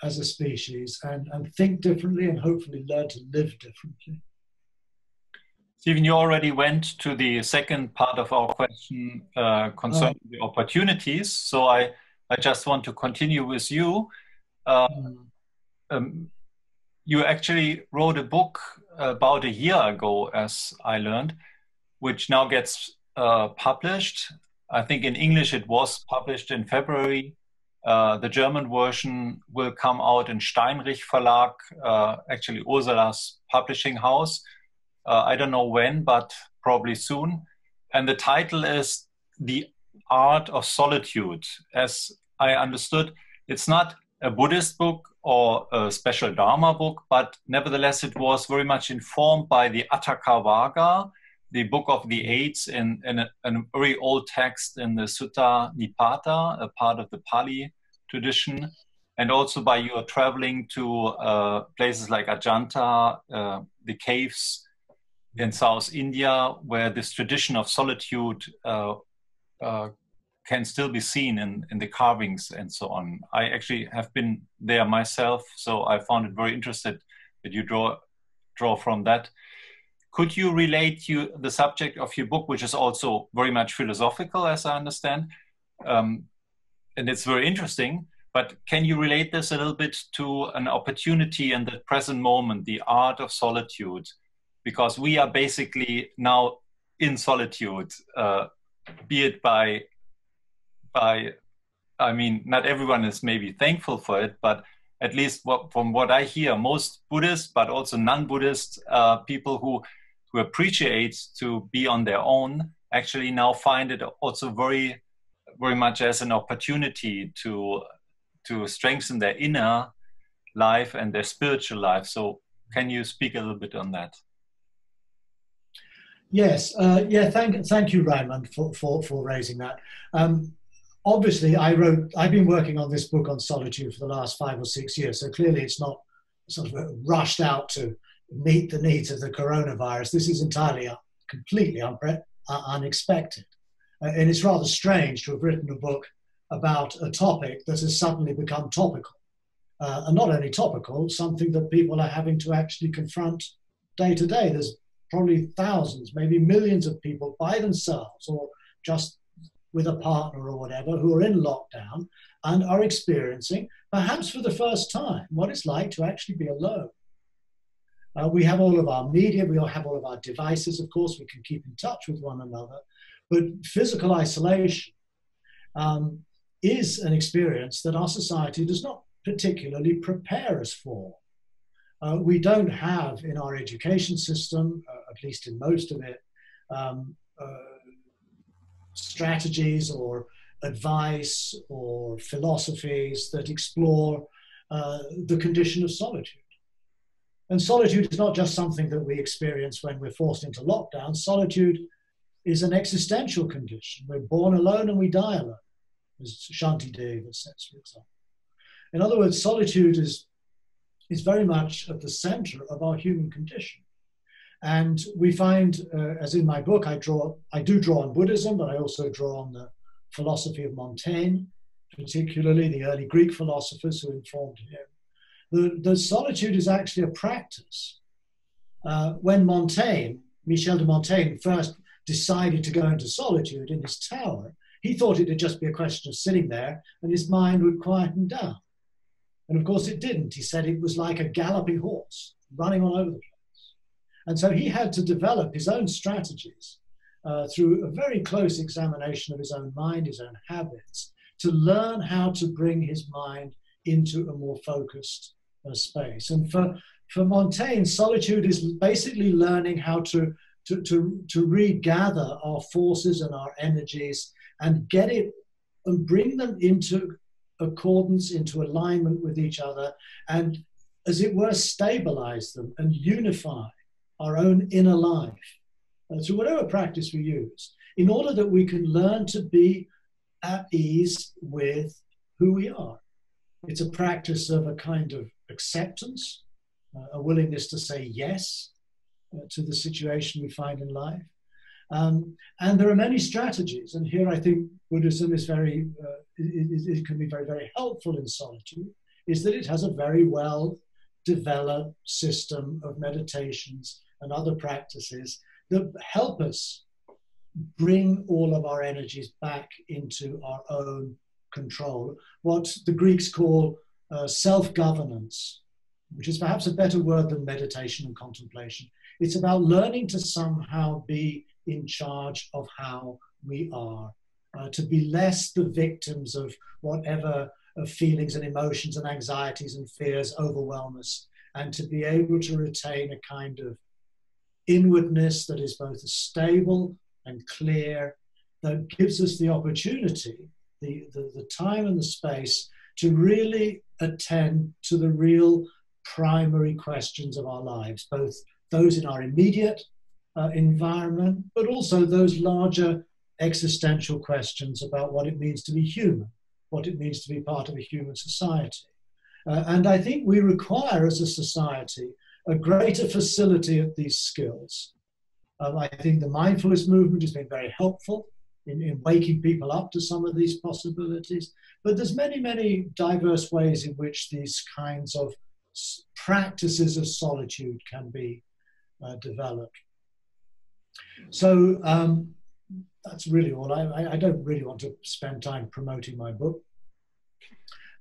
as a species and think differently and hopefully learn to live differently. Stephen, you already went to the second part of our question concerning the opportunities. So I just want to continue with you. You actually wrote a book about a year ago, as I learned, which now gets published. I think in English it was published in February. The German version will come out in Steinrich Verlag, actually Ursula's Publishing House. I don't know when, but probably soon. And the title is The Art of Solitude. As I understood, it's not a Buddhist book or a special Dharma book, but nevertheless it was very much informed by the Atthakavagga, the Book of the Eights, in a very old text in the Sutta Nipata, a part of the Pali tradition, and also by your traveling to places like Ajanta, the caves in South India, where this tradition of solitude can still be seen in the carvings and so on. I actually have been there myself, so I found it very interesting that you draw from that. Could you relate the subject of your book, which is also very much philosophical, as I understand, and it's very interesting, but can you relate this a little bit to an opportunity in the present moment, the art of solitude? Because we are basically now in solitude, be it by, I mean, not everyone is maybe thankful for it, but at least from what I hear, most Buddhists, but also non-Buddhist people who appreciate to be on their own, actually now find it also very, very much as an opportunity to strengthen their inner life and their spiritual life. So can you speak a little bit on that? Yes, thank you, Raymond, for raising that. Obviously, I've been working on this book on solitude for the last 5 or 6 years, so clearly it's not sort of rushed out to meet the needs of the coronavirus. This is entirely, completely unexpected. And it's rather strange to have written a book about a topic that has suddenly become topical. And not only topical, something that people are having to actually confront day to day. There's probably thousands, maybe millions of people by themselves or just with a partner or whatever who are in lockdown and are experiencing, perhaps for the first time, what it's like to actually be alone. We have all of our media, we all have all of our devices, of course, we can keep in touch with one another, but physical isolation is an experience that our society does not particularly prepare us for. We don't have in our education system, at least in most of it, strategies or advice or philosophies that explore the condition of solitude. And solitude is not just something that we experience when we're forced into lockdown. Solitude is an existential condition. We're born alone and we die alone, as Shantideva says, for example. In other words, solitude is very much at the center of our human condition. And we find, as in my book, I do draw on Buddhism, but I also draw on the philosophy of Montaigne, particularly the early Greek philosophers who informed him. The solitude is actually a practice. When Michel de Montaigne first decided to go into solitude in his tower, he thought it would just be a question of sitting there and his mind would quieten down. And of course it didn't. He said it was like a galloping horse running all over the place. And so he had to develop his own strategies through a very close examination of his own mind, his own habits, to learn how to bring his mind into a more focused space. And for Montaigne, solitude is basically learning how to regather our forces and our energies and get it and bring them into accordance, into alignment with each other, and as it were, stabilize them and unify our own inner life through whatever practice we use, in order that we can learn to be at ease with who we are. It's a practice of a kind of acceptance, a willingness to say yes to the situation we find in life. And there are many strategies, and here I think Buddhism is very, it can be very, very helpful in solitude, is that it has a very well developed system of meditations and other practices that help us bring all of our energies back into our own control, what the Greeks call self-governance, which is perhaps a better word than meditation and contemplation. It's about learning to somehow be in charge of how we are, to be less the victims of whatever feelings and emotions and anxieties and fears overwhelm us, and to be able to retain a kind of inwardness that is both stable and clear, that gives us the opportunity, the time and the space to really attend to the real primary questions of our lives, both those in our immediate environment, but also those larger existential questions about what it means to be human, what it means to be part of a human society. And I think we require as a society a greater facility at these skills. I think the mindfulness movement has been very helpful in waking people up to some of these possibilities, but there's many, many diverse ways in which these kinds of practices of solitude can be developed. So that's really all. I don't really want to spend time promoting my book.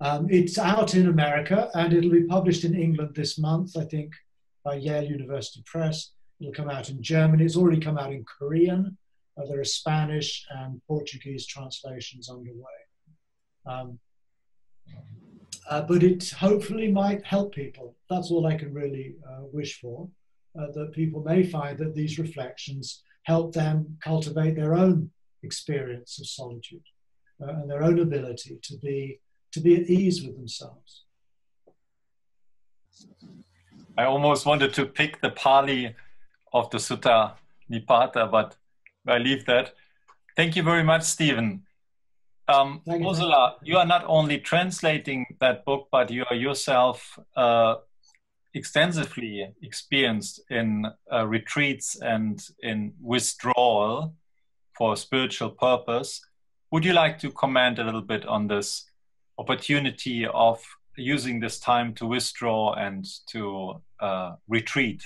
It's out in America and it'll be published in England this month, I think, by Yale University Press. It'll come out in Germany. It's already come out in Korean. There are Spanish and Portuguese translations underway. But it hopefully might help people. That's all I can really wish for, that people may find that these reflections help them cultivate their own experience of solitude and their own ability to be at ease with themselves. I almost wanted to pick the Pali of the Sutta Nipata, but I leave that. Thank you very much, Stephen. Ursula, you are not only translating that book, but you are yourself extensively experienced in retreats and in withdrawal for spiritual purpose. Would you like to comment a little bit on this opportunity of using this time to withdraw and to retreat?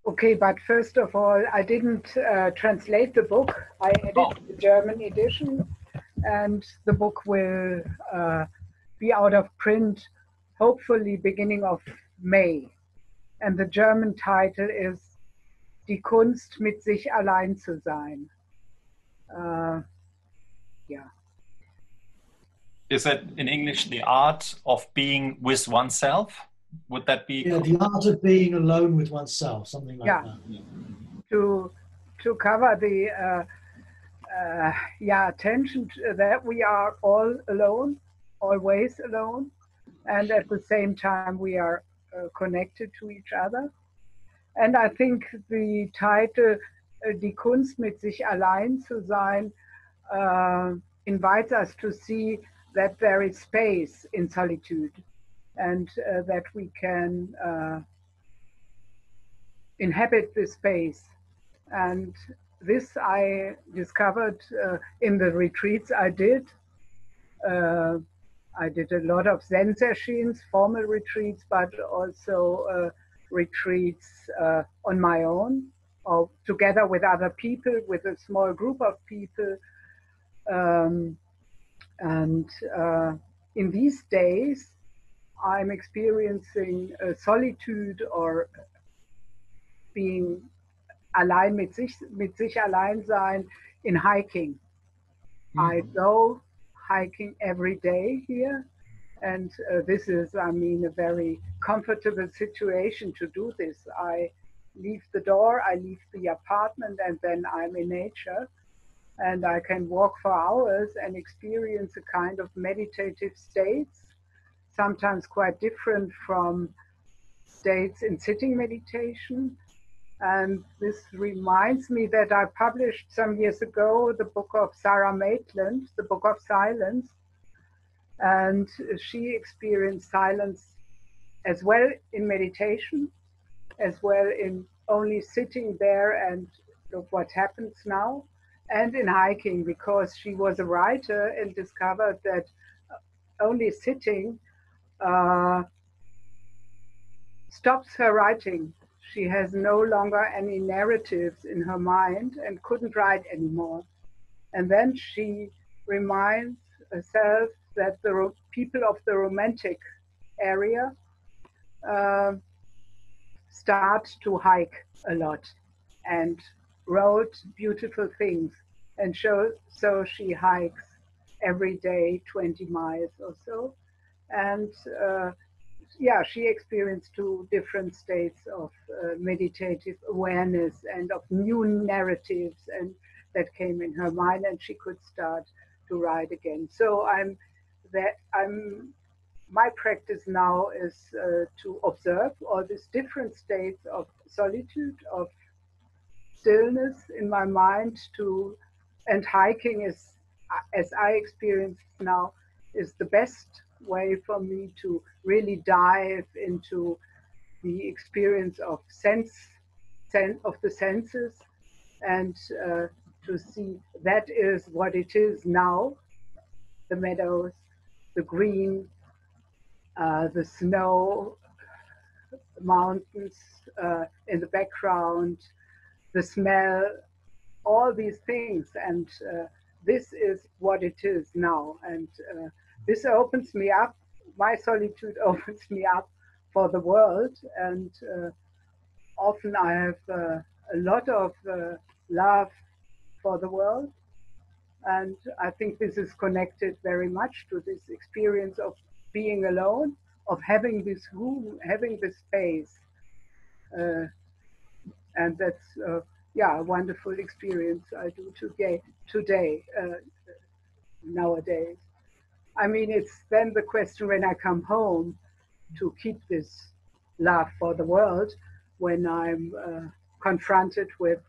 Okay, but first of all, I didn't translate the book. I edited the German edition, and the book will be out of print hopefully beginning of May. And the German title is Die Kunst, mit sich allein zu sein. Yeah. Is that in English the art of being with oneself? Would that be? Yeah, the art of being alone with oneself, something like that. To cover the attention that we are all alone, always alone, and at the same time we are connected to each other. And I think the title Die Kunst, mit sich allein zu sein invites us to see that there is space in solitude, and that we can inhabit this space. And this I discovered in the retreats I did. I did a lot of Zen sessions, formal retreats, but also retreats on my own, or together with other people, with a small group of people. In these days, I'm experiencing solitude, or being allein mit sich allein sein in hiking. I go hiking every day here, and this is, I mean, a very comfortable situation to do this. I leave the door, I leave the apartment, and then I'm in nature, and I can walk for hours and experience a kind of meditative states, sometimes quite different from states in sitting meditation. And this reminds me that I published some years ago the book of Sarah Maitland, The Book of Silence. And she experienced silence as well in meditation, as well in only sitting there and look what happens now, and in hiking, because she was a writer and discovered that only sitting stops her writing. She has no longer any narratives in her mind and couldn't write anymore. And then she reminds herself that the people of the Romantic area start to hike a lot and wrote beautiful things. And so she hikes every day 20 miles or so. And yeah, she experienced two different states of meditative awareness and of new narratives and that came in her mind, and she could start to write again. So my practice now is to observe all these different states of solitude, of stillness in my mind, and hiking is, as I experience now, is the best way for me to really dive into the experience of of the senses, and to see that is what it is now, the meadows, the green, the snow, mountains in the background, the smell, all these things, and this is what it is now. And this opens me up, my solitude opens me up for the world, and often I have a lot of love for the world, and I think this is connected very much to this experience of being alone, of having this room, having this space, and that's yeah, a wonderful experience I do today, nowadays. I mean, it's then the question when I come home to keep this love for the world when I'm confronted with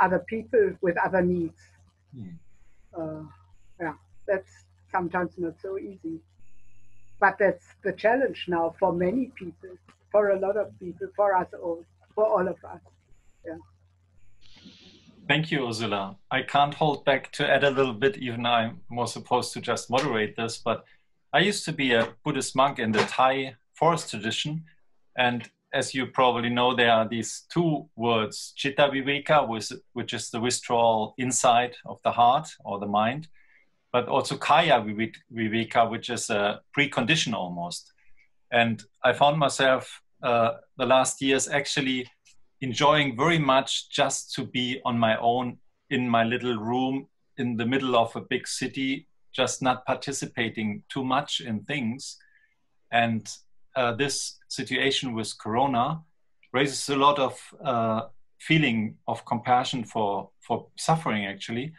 other people, with other needs. Yeah, that's sometimes not so easy. But that's the challenge now for many people, for a lot of people, for us all, for all of us. Yeah. Thank you, Ursula. I can't hold back to add a little bit, even I'm more supposed to just moderate this, but I used to be a Buddhist monk in the Thai forest tradition. And as you probably know, there are these two words, Chitta Viveka, which is the withdrawal inside of the heart or the mind, but also Kaya Viveka, which is a precondition almost. And I found myself the last years actually enjoying very much just to be on my own in my little room in the middle of a big city, just not participating too much in things. And this situation with Corona raises a lot of feeling of compassion for suffering, actually.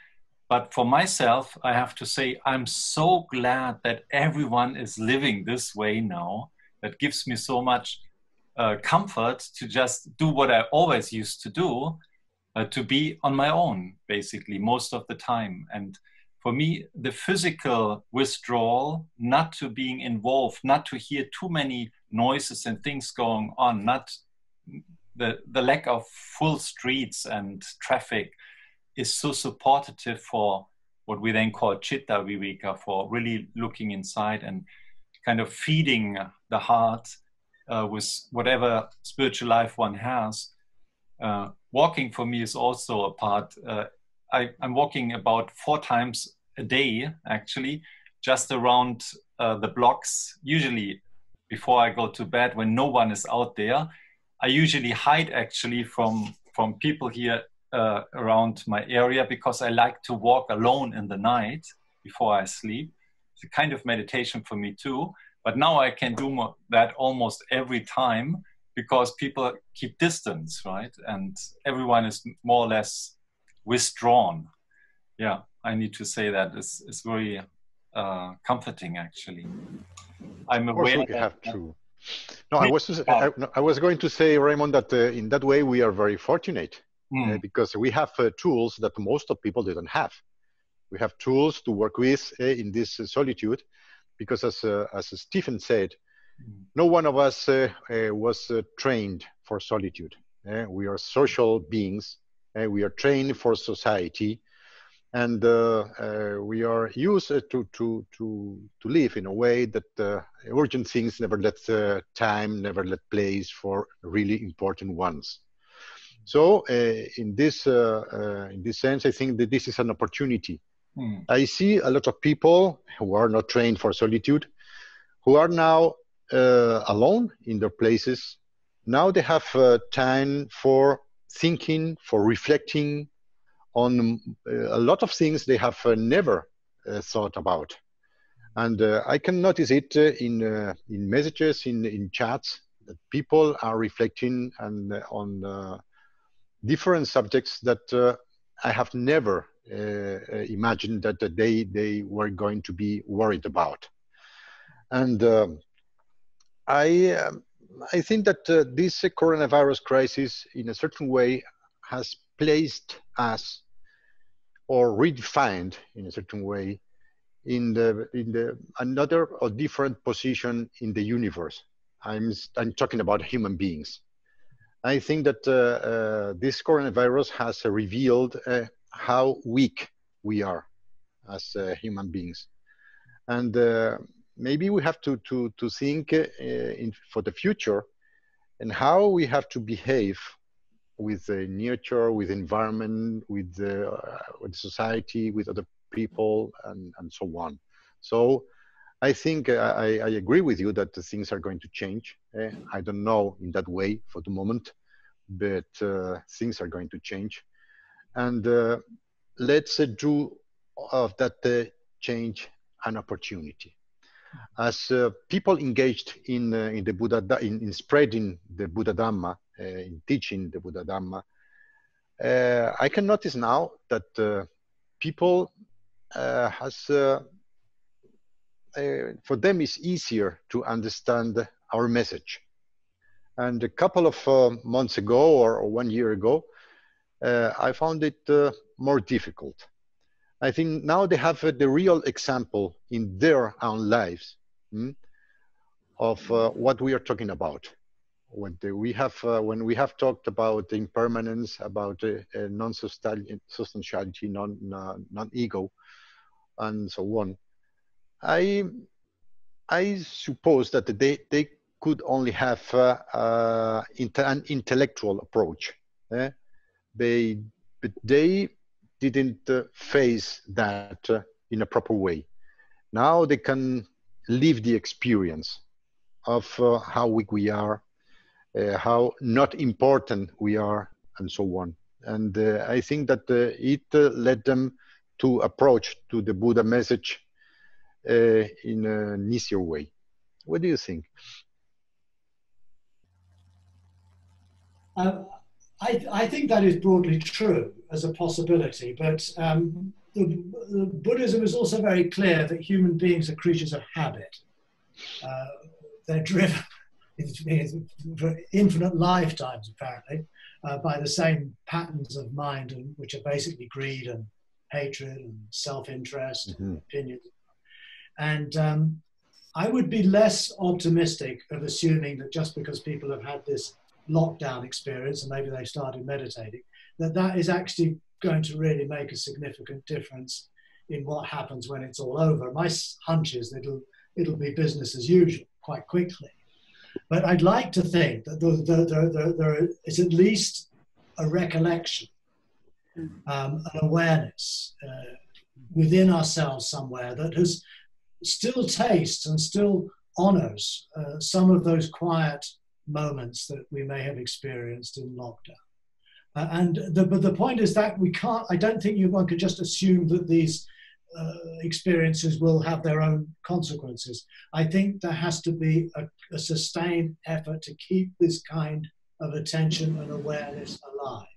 But for myself, I have to say, I'm so glad that everyone is living this way now. That gives me so much comfort to just do what I always used to do, to be on my own, basically, most of the time. And for me, the physical withdrawal, not to being involved, not to hear too many noises and things going on, not the lack of full streets and traffic is so supportive for what we then call Chitta Viveka, for really looking inside and kind of feeding the heart with whatever spiritual life one has. Walking for me is also a part. I'm walking about 4 times a day, actually, just around the blocks, usually before I go to bed when no one is out there. I usually hide actually from people here around my area because I like to walk alone in the night before I sleep. It's a kind of meditation for me too. But now I can do that almost every time because people keep distance, right? And everyone is more or less withdrawn. Yeah, I need to say that it's very comforting, actually. I'm aware that you have to No, I was going to say, Raymond, that in that way we are very fortunate because we have tools that most of people didn't have. We have tools to work with in this solitude, because as Stephen said, no one of us was trained for solitude. We are social beings. We are trained for society, and we are used to live in a way that urgent things never let time, never let place for really important ones. So in this sense, I think that this is an opportunity. I see a lot of people who are not trained for solitude, who are now alone in their places. Now they have time for thinking, for reflecting on a lot of things they have never thought about. And I can notice it in messages, in chats, that people are reflecting on different subjects that I have never imagined that they were going to be worried about. And I think that this coronavirus crisis, in a certain way, has placed us, or redefined in a certain way, in the another or different position in the universe. I'm talking about human beings. I think that this coronavirus has revealed how weak we are as human beings, and maybe we have to think for the future, and how we have to behave with nature, with environment, with society, with other people, and so on. So I think I agree with you that the things are going to change. I don't know in that way for the moment, but things are going to change. And let's do of that change an opportunity. As people engaged in the Buddha, in spreading the Buddha Dhamma, in teaching the Buddha Dhamma, I can notice now that people for them it's easier to understand our message. And a couple of months ago, or 1 year ago, I found it more difficult. I think now they have the real example in their own lives of what we are talking about. When we have talked about impermanence, about non-substantiality, non-ego, and so on, I suppose that they could only have an intellectual approach. But they didn't face that in a proper way. Now they can live the experience of how weak we are, how not important we are, and so on. And I think that it led them to approach to the Buddha message in an easier way. What do you think? I think that is broadly true as a possibility, but Buddhism is also very clear that human beings are creatures of habit. They're driven for infinite lifetimes, apparently, by the same patterns of mind, which are basically greed and hatred and self-interest, and opinions. And I would be less optimistic of assuming that just because people have had this lockdown experience and maybe they started meditating, that is actually going to really make a significant difference in what happens when it's all over. My hunch is that it'll be business as usual quite quickly. But I'd like to think that there is at least a recollection, an awareness within ourselves somewhere that has still tastes and still honors some of those quiet moments that we may have experienced in lockdown. But the point is that we can't, I don't think one could just assume that these experiences will have their own consequences. I think there has to be a sustained effort to keep this kind of attention and awareness alive.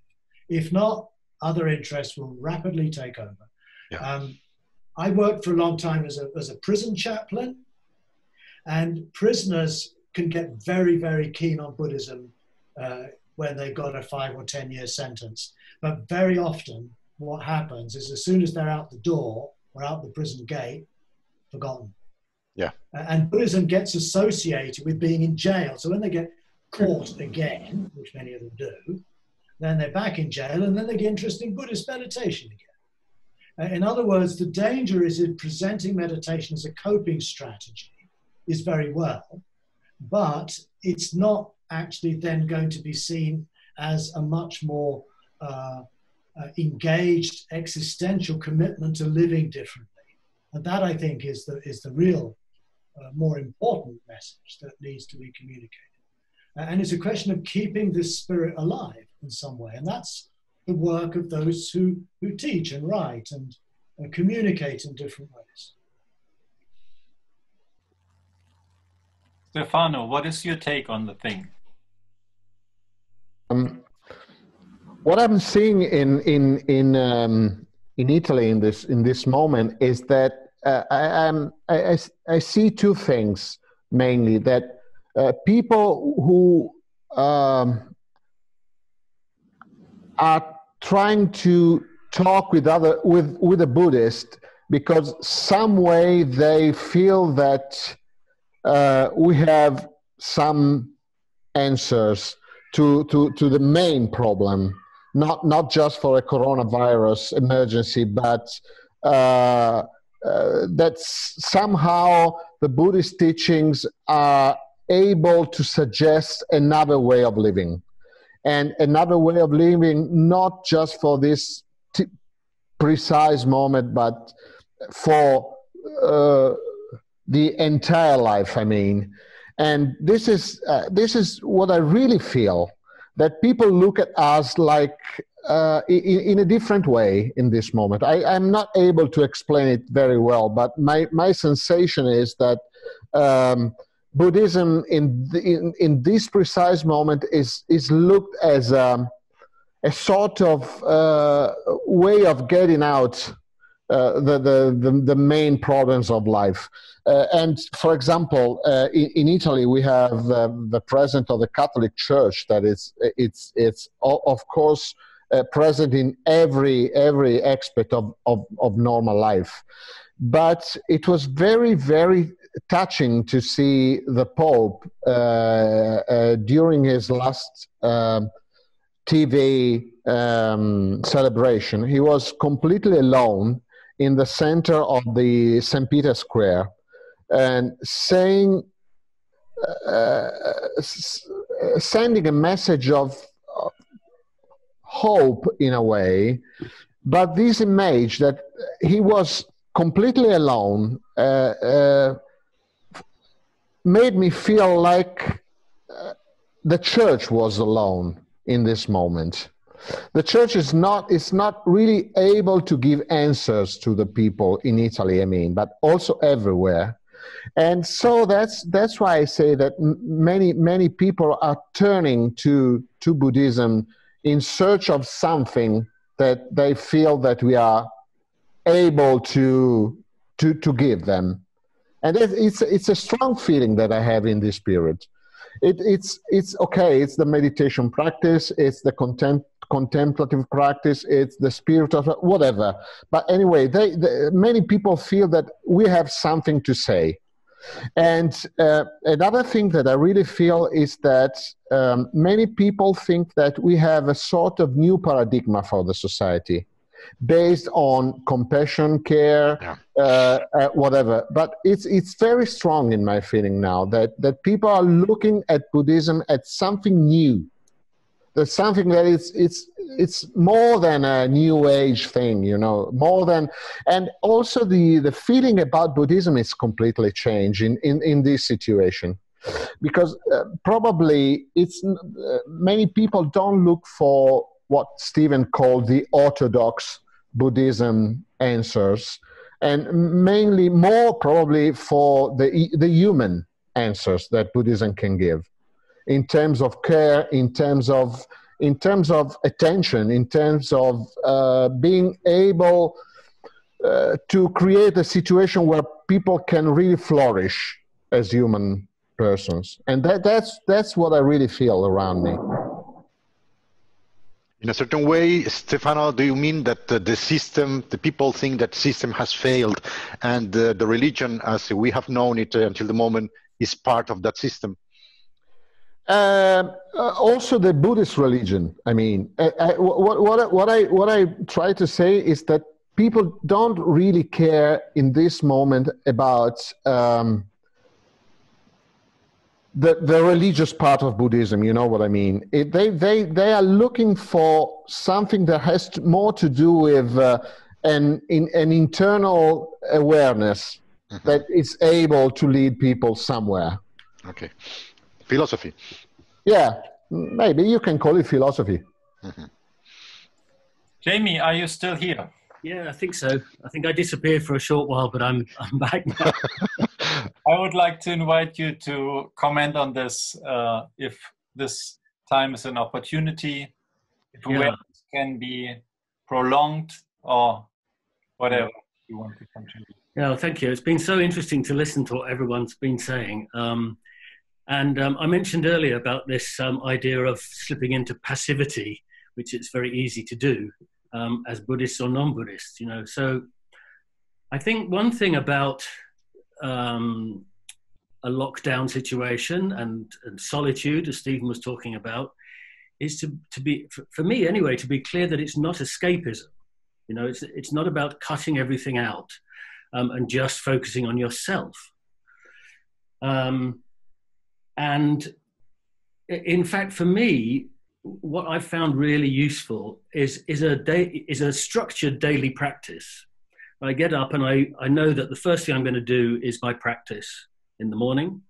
If not, other interests will rapidly take over. Yeah. I worked for a long time as a prison chaplain, and prisoners can get very, very keen on Buddhism when they've got a 5 or 10 year sentence. But very often what happens is as soon as they're out the door or out the prison gate, forgotten. Yeah. And Buddhism gets associated with being in jail. So when they get caught again, which many of them do, then they're back in jail and then they get interested in Buddhist meditation again. In other words, the danger is in presenting meditation as a coping strategy is very well, but it's not actually then going to be seen as a much more engaged existential commitment to living differently. And that, I think, is the real more important message that needs to be communicated. And it's a question of keeping this spirit alive in some way. And that's the work of those who teach and write and communicate in different ways. Stefano, what is your take on the thing? What I'm seeing in Italy in this moment is that I see two things mainly. That people who are trying to talk with a Buddhist because some way they feel that we have some answers to the main problem, not just for a coronavirus emergency, but that somehow the Buddhist teachings are able to suggest another way of living, and another way of living not just for this precise moment, but for the entire life, I mean. And this is what I really feel, that people look at us like in a different way in this moment. I'm not able to explain it very well, but my sensation is that Buddhism in this precise moment is looked as a sort of way of getting out the main problems of life. And for example, in Italy, we have the president of the Catholic Church that it's of course present in every aspect of normal life. But it was very, very touching to see the Pope during his last TV celebration. He was completely alone in the center of the St. Peter's Square, and saying, sending a message of hope in a way, but this image that he was completely alone made me feel like the church was alone in this moment. The church is not really able to give answers to the people in Italy, I mean, but also everywhere. And so that's why I say that many people are turning to Buddhism in search of something that they feel that we are able to give them. And it's a strong feeling that I have in this period. It's okay. It's the meditation practice. It's the contemplative practice. It's the spiritual, whatever. But anyway, many people feel that we have something to say. And another thing that I really feel is that many people think that we have a sort of new paradigm for the society, based on compassion, care, whatever. But it's very strong in my feeling now that people are looking at Buddhism as something new. That's something that it's more than a new age thing, you know, more than, and also the feeling about Buddhism is completely changed in this situation. Because probably many people don't look for what Stephen called the orthodox Buddhism answers, and mainly more probably for the human answers that Buddhism can give, in terms of care, in terms of attention, in terms of being able to create a situation where people can really flourish as human persons. And that's what I really feel around me. In a certain way, Stefano, do you mean that the system, the people think that system has failed, and the religion, as we have known it until the moment, is part of that system? Also, the Buddhist religion. I mean, what I try to say is that people don't really care in this moment about the religious part of Buddhism. You know what I mean? They are looking for something that has more to do with an internal awareness that is able to lead people somewhere. Okay. Philosophy. Yeah, maybe you can call it philosophy. Jamie, are you still here? Yeah, I think so. I think I disappeared for a short while, but I'm back now. I would like to invite you to comment on this, if this time is an opportunity, if awareness can be prolonged, or whatever you want to contribute. Yeah, thank you. It's been so interesting to listen to what everyone's been saying. I mentioned earlier about this idea of slipping into passivity, which it's very easy to do as Buddhists or non-Buddhists, you know. So I think one thing about a lockdown situation and solitude, as Stephen was talking about, is to be, for me anyway, to be clear that it's not escapism. You know, it's not about cutting everything out and just focusing on yourself. And in fact, for me, what I've found really useful is a structured daily practice. I get up and I know that the first thing I'm going to do is my practice in the morning.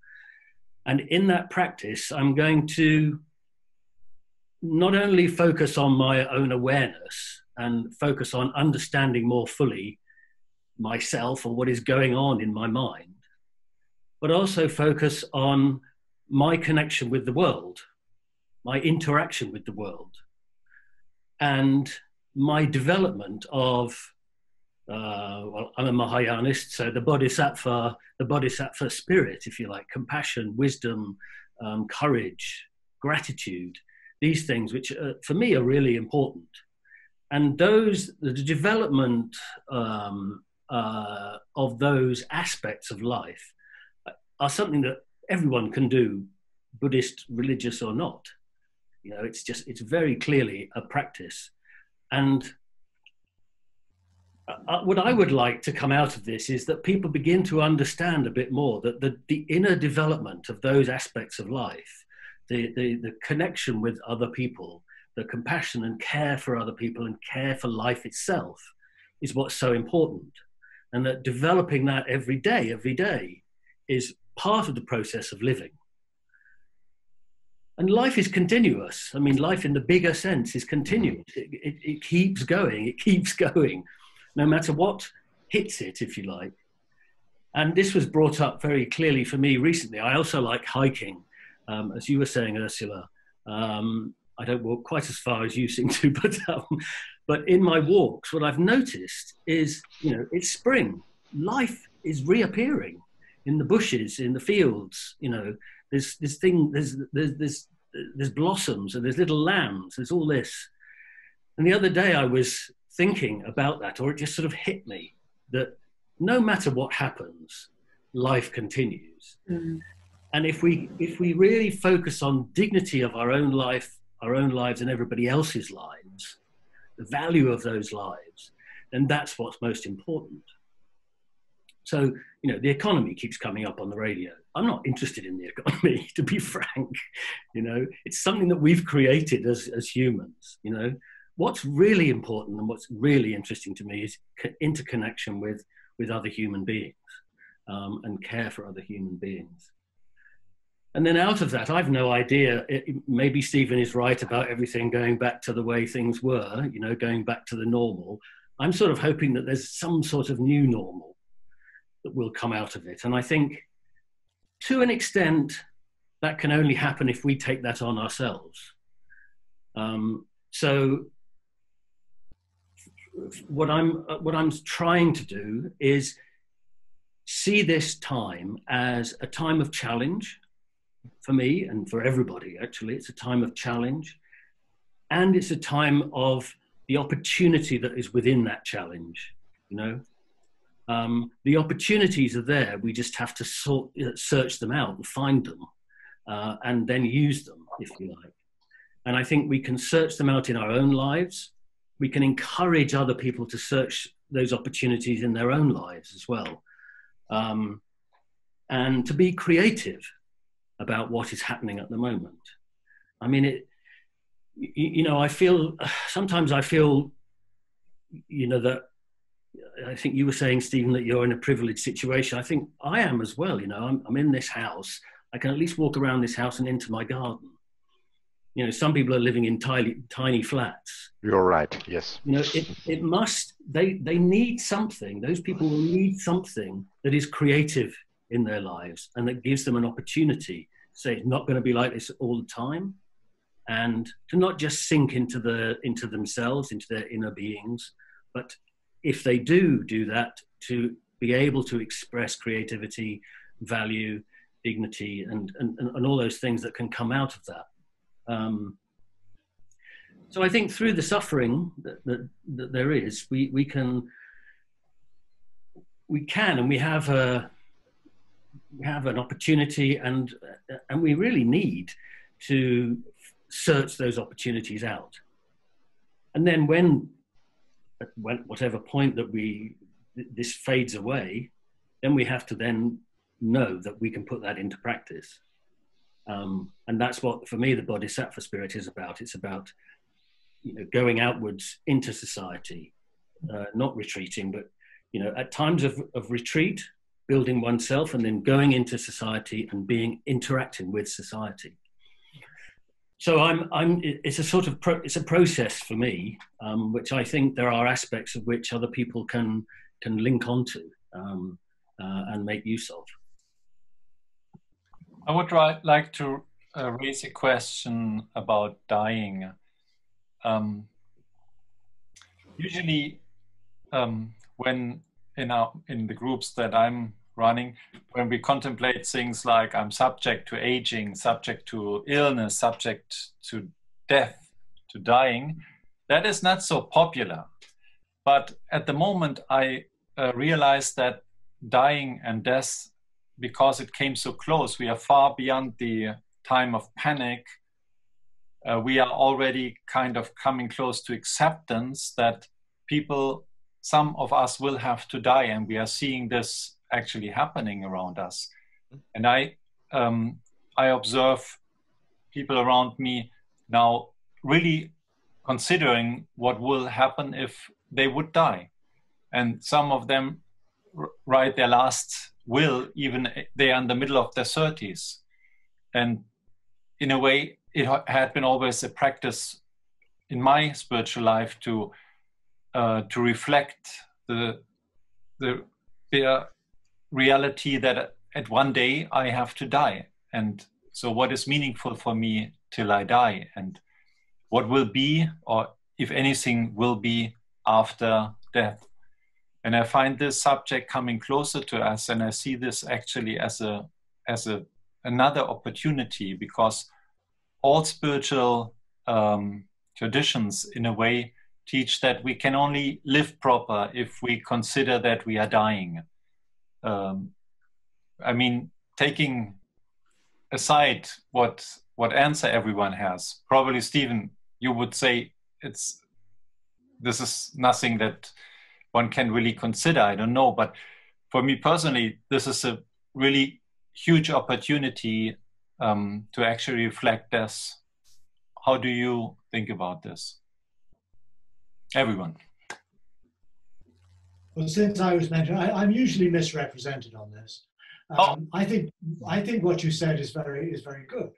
And in that practice, I'm going to not only focus on my own awareness and focus on understanding more fully myself or what is going on in my mind, but also focus on my connection with the world, my interaction with the world, and my development of, well, I'm a Mahayanist, so the Bodhisattva spirit, if you like, compassion, wisdom, courage, gratitude, these things which for me are really important. And the development of those aspects of life are something that everyone can do, Buddhist, religious or not. You know, it's very clearly a practice. And what I would like to come out of this is that people begin to understand a bit more that the inner development of those aspects of life, the connection with other people, the compassion and care for other people and care for life itself is what's so important. And that developing that every day is part of the process of living. And life is continuous. I mean, life in the bigger sense is continuous. It keeps going. It keeps going, no matter what hits it, if you like. And this was brought up very clearly for me recently. I also like hiking, as you were saying, Ursula. I don't walk quite as far as you seem to, but in my walks, what I've noticed is, you know, it's spring. Life is reappearing in the bushes, in the fields. You know, there's blossoms and there's little lambs. There's all this. And the other day I was thinking about that, or it just sort of hit me that no matter what happens, life continues. Mm. And if we really focus on dignity of our own life, our own lives and everybody else's lives, the value of those lives, then that's what's most important. So, you know, the economy keeps coming up on the radio. I'm not interested in the economy, to be frank. You know, it's something that we've created as humans. You know, what's really important and what's really interesting to me is interconnection with other human beings and care for other human beings. And then out of that, I've no idea, maybe Stephen is right about everything going back to the way things were, you know, going back to the normal. I'm sort of hoping that there's some sort of new normal that will come out of it. And I think to an extent that can only happen if we take that on ourselves. So what I'm trying to do is see this time as a time of challenge, for me and for everybody, actually. It's a time of challenge, and it's a time of the opportunity that is within that challenge, you know. The opportunities are there. We just have to search them out and find them, and then use them, if you like. And I think we can search them out in our own lives. We can encourage other people to search those opportunities in their own lives as well. And to be creative about what is happening at the moment. I mean, you know, sometimes I feel, you know, that, I think you were saying, Stephen, that you're in a privileged situation. I think I am as well. You know, I'm in this house. I can at least walk around this house and into my garden. You know, some people are living in tiny flats. You're right, yes. You know, they need something. Those people will need something that is creative in their lives and that gives them an opportunity to say it's not going to be like this all the time, and to not just sink into themselves, into their inner beings, but if they do that, to be able to express creativity, value, dignity, and all those things that can come out of that. So I think through the suffering that there is, we can, and we have an opportunity, and we really need to search those opportunities out. And then when at whatever point that this fades away, then we have to then know that we can put that into practice. And that's what, for me, the Bodhisattva spirit is about. It's about, you know, going outwards into society, not retreating, but, you know, at times of retreat, building oneself, and then going into society and interacting with society. So it's a sort of it's a process for me, which I think there are aspects of which other people can link onto and make use of. I would like to raise a question about dying. Usually, when in the groups that I'm running, when we contemplate things like I'm subject to aging, subject to illness, subject to death, to dying, that is not so popular. But at the moment, I realize that dying and death, because it came so close, we are far beyond the time of panic. We are already kind of coming close to acceptance that some of us will have to die, and we are seeing this actually happening around us. And I observe people around me now really considering what will happen if they would die. And some of them write their last will, even they are in the middle of their 30s. And in a way, it had been always a practice in my spiritual life to reflect the reality that at one day I have to die. And so what is meaningful for me till I die, and what will be, or if anything will be, after death. And I find this subject coming closer to us, and I see this actually as another opportunity, because all spiritual traditions in a way teach that we can only live proper if we consider that we are dying. I mean, taking aside what answer everyone has, probably Stephen, you would say this is nothing that one can really consider. I don't know, but for me personally, this is a really huge opportunity to actually reflect this. How do you think about this? Everyone. Well, since I was mentioned, I'm usually misrepresented on this. I think what you said is very good.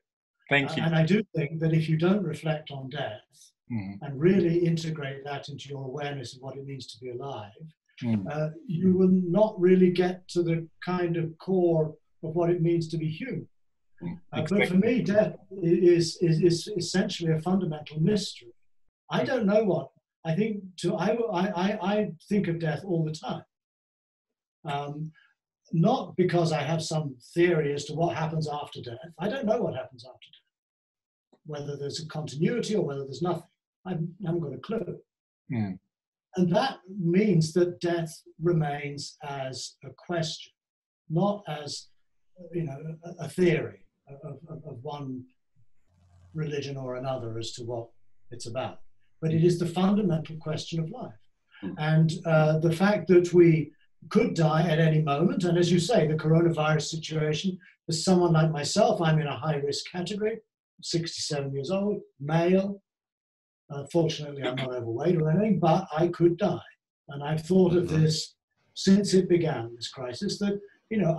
Thank you. And I do think that if you don't reflect on death and really integrate that into your awareness of what it means to be alive, you will not really get to the kind of core of what it means to be human. But for me, death is essentially a fundamental mystery. I don't know what. I think I think of death all the time. not because I have some theory as to what happens after death. I don't know what happens after death, whether there's a continuity or whether there's nothing. I haven't got a clue. Mm. And that means that death remains as a question, not as, you know, a theory of one religion or another as to what it's about. But it is the fundamental question of life. And the fact that we could die at any moment, and as you say, the coronavirus situation, for someone like myself, I'm in a high-risk category, 67 years old, male. Fortunately, I'm not overweight or anything, but I could die. And I've thought of this since it began, this crisis, that, you know,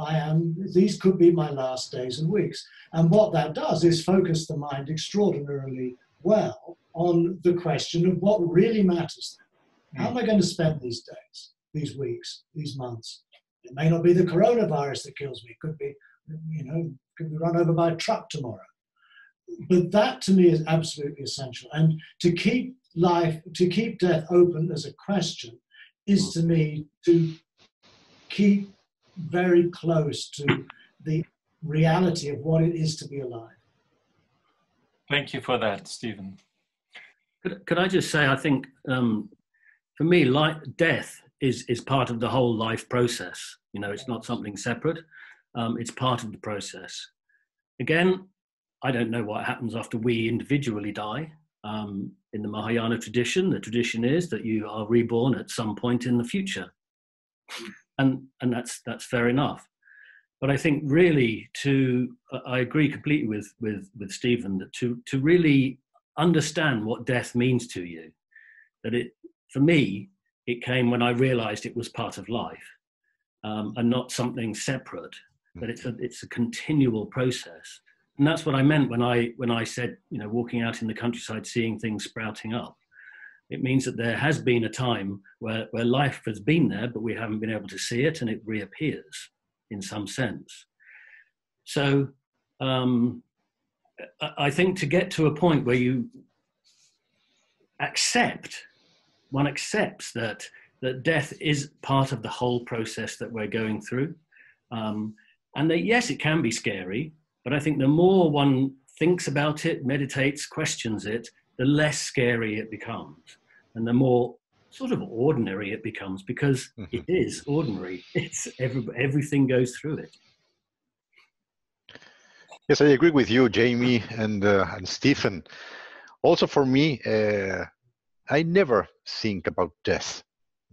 these could be my last days and weeks. And what that does is focus the mind extraordinarily well on the question of what really matters then. How am I going to spend these days, these weeks, these months? It may not be the coronavirus that kills me. It could be, you know, could be run over by a truck tomorrow. But that to me is absolutely essential. And to keep death open as a question is to me to keep very close to the reality of what it is to be alive. Thank you for that, Stephen. Could I just say, I think for me, death is part of the whole life process. You know, it's not something separate. It's part of the process. Again, I don't know what happens after we individually die. In the Mahayana tradition, the tradition is that you are reborn at some point in the future. And that's fair enough. But I think really I agree completely with Stephen, that to really understand what death means to you, that for me, it came when I realized it was part of life and not something separate, that it's a continual process. And that's what I meant when I said, you know, walking out in the countryside, seeing things sprouting up. It means that there has been a time where life has been there, but we haven't been able to see it, and it reappears in some sense. So I think to get to a point where one accepts that death is part of the whole process that we're going through. And that, yes, it can be scary, but I think the more one thinks about it, meditates, questions it, the less scary it becomes. And the more sort of ordinary it becomes, because it is ordinary. It's everything goes through it. Yes, I agree with you, Jamie and Stephen. Also for me, I never think about death.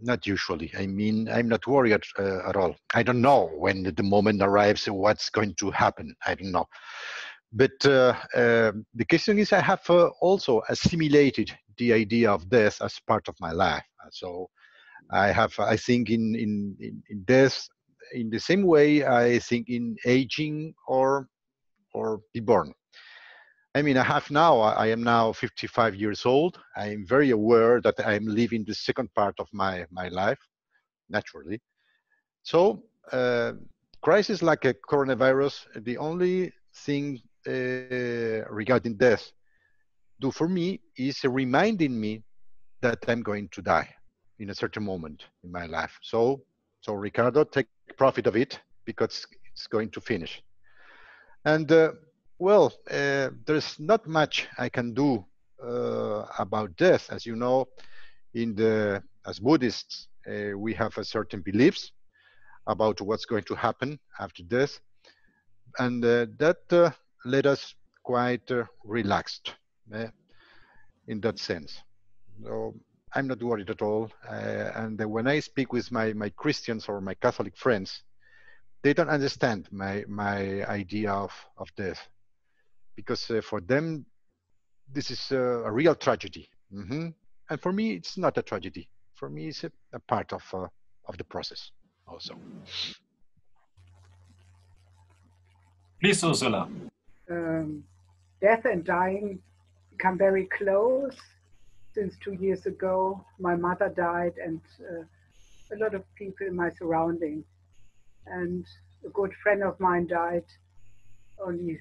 Not usually. I mean, I'm not worried at all. I don't know when the moment arrives what's going to happen. I don't know. But the question is, I have also assimilated the idea of death as part of my life. So I think in death in the same way I think in aging or be born. I mean, I am now 55 years old. I am very aware that I am living the second part of my life, naturally. So crisis like a coronavirus, the only thing regarding death do for me is reminding me that I'm going to die in a certain moment in my life. So Ricardo, take profit of it because it's going to finish. And well, there's not much I can do about death. As you know, as Buddhists, we have a certain beliefs about what's going to happen after death. And that led us quite relaxed in that sense. So I'm not worried at all. And when I speak with my Christians or my Catholic friends, they don't understand my idea of death, because for them this is a real tragedy. And for me, it's not a tragedy. For me, it's a part of the process also. Please, Ursula. Death and dying come very close. Since 2 years ago, my mother died, and a lot of people in my surrounding. And a good friend of mine died only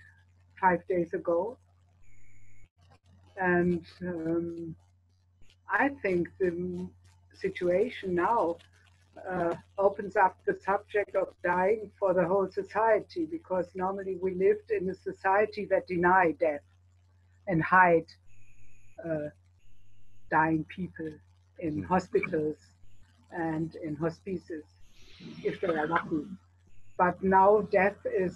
5 days ago. And I think the situation now opens up the subject of dying for the whole society, because normally we lived in a society that denied death and hide dying people in hospitals and in hospices, if they are lucky. But now death is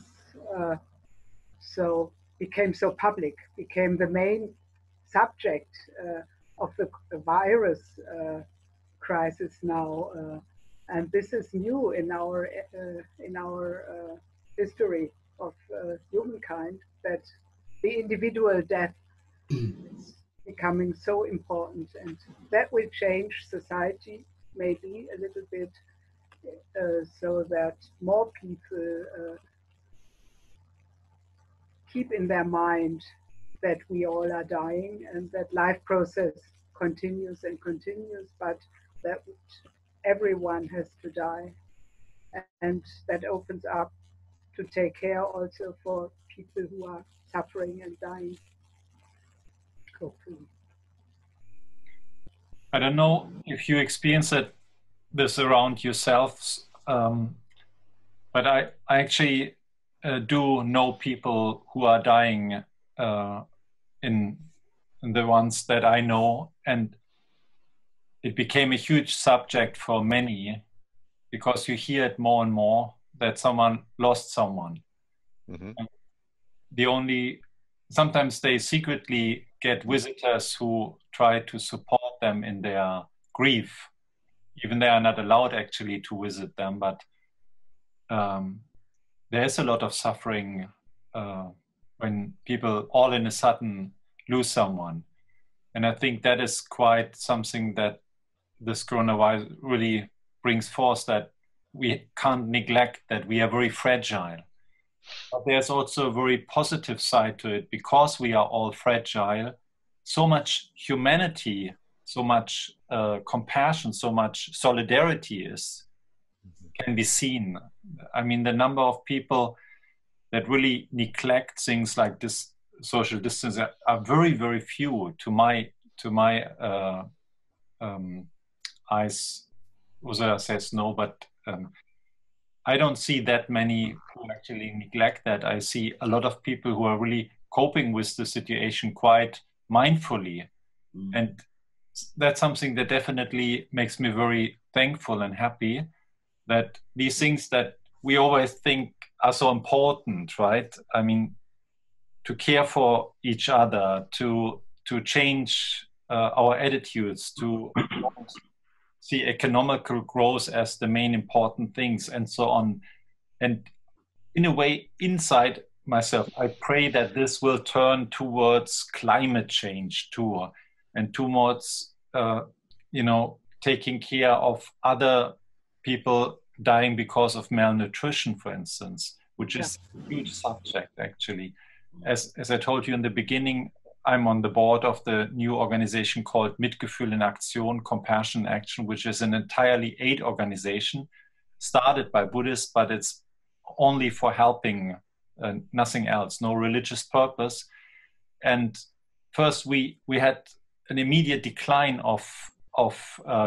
became so public, became the main subject of the virus crisis now, and this is new in our history of humankind, that the individual death is becoming so important, and that will change society maybe a little bit, so that more people keep in their mind that we all are dying and that life process continues and continues, but that everyone has to die, and that opens up to take care also for people who are suffering and dying, hopefully. I don't know if you experience this around yourselves, but I actually do know people who are dying in the ones that I know, and it became a huge subject for many, because you hear it more and more that someone lost someone. Sometimes they secretly get visitors who try to support them in their grief. Even they are not allowed actually to visit them, but there's a lot of suffering when people all in a sudden lose someone. And I think that is quite something that this coronavirus really brings forth, that we can't neglect that we are very fragile. But there's also a very positive side to it, because we are all fragile. So much humanity, so much compassion, so much solidarity can be seen. I mean, the number of people that really neglect things like this social distance are very, very few to my eyes. Ursula says no, but I don't see that many who actually neglect that. I see a lot of people who are really coping with the situation quite mindfully. And that's something that definitely makes me very thankful and happy, that these things that we always think are so important, right? I mean, to care for each other, to change our attitudes, to see economical growth as the main important things, and so on. And in a way, inside myself, I pray that this will turn towards climate change too, and towards taking care of other people dying because of malnutrition, for instance, which is a huge subject actually. As I told you in the beginning, I'm on the board of the new organization called Mitgefühl in Aktion, Compassion in Action, which is an entirely aid organization started by Buddhists, but it's only for helping, nothing else, no religious purpose. And first we had an immediate decline of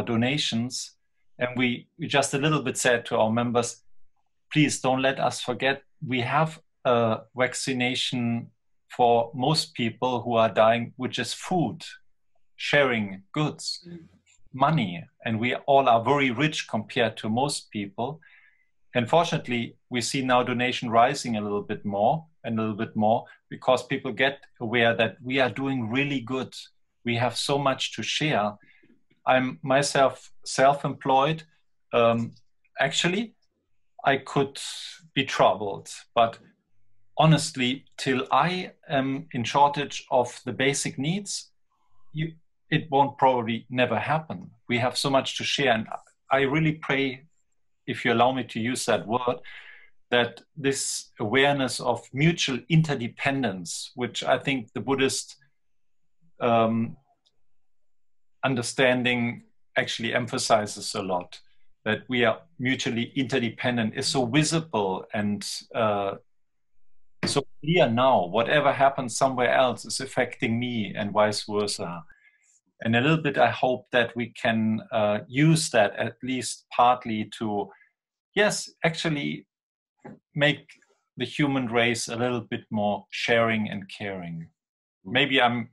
donations, and we just a little bit said to our members, please don't let us forget, we have a vaccination for most people who are dying, which is food, sharing goods, money, and we all are very rich compared to most people. And fortunately, we see now donation rising a little bit more and a little bit more, because people get aware that we are doing really good. We have so much to share. I'm myself self-employed. Actually, I could be troubled, but honestly, till I am in shortage of the basic needs, it won't probably never happen. We have so much to share. And I really pray, if you allow me to use that word, that this awareness of mutual interdependence, which I think the Buddhist understanding actually emphasizes a lot, that we are mutually interdependent, is so visible and so clear now. Whatever happens somewhere else is affecting me, and vice versa. And a little bit, I hope that we can use that at least partly to, yes, actually make the human race a little bit more sharing and caring. Maybe I'm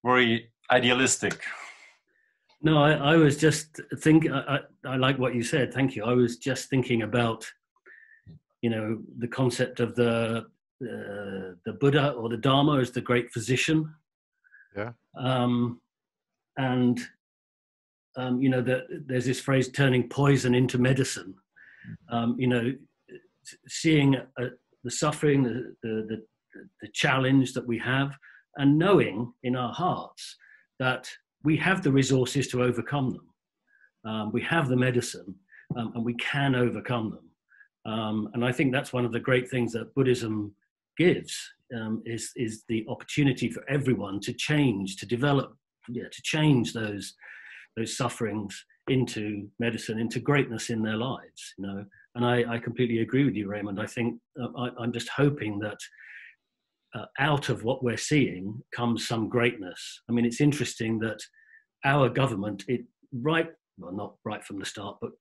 very idealistic. No, I was just thinking, I like what you said, thank you. I was just thinking about, you know, the concept of the Buddha or the Dharma as the great physician. Yeah. You know, there's this phrase, turning poison into medicine. You know, seeing the suffering, the challenge that we have, and knowing in our hearts that we have the resources to overcome them. We have the medicine, and we can overcome them. And I think that's one of the great things that Buddhism gives, is the opportunity for everyone to change, to develop, to change those sufferings into medicine, into greatness in their lives, you know. And I completely agree with you, Raymond. I think I'm just hoping that out of what we're seeing comes some greatness. I mean, it's interesting that our government, not right from the start, but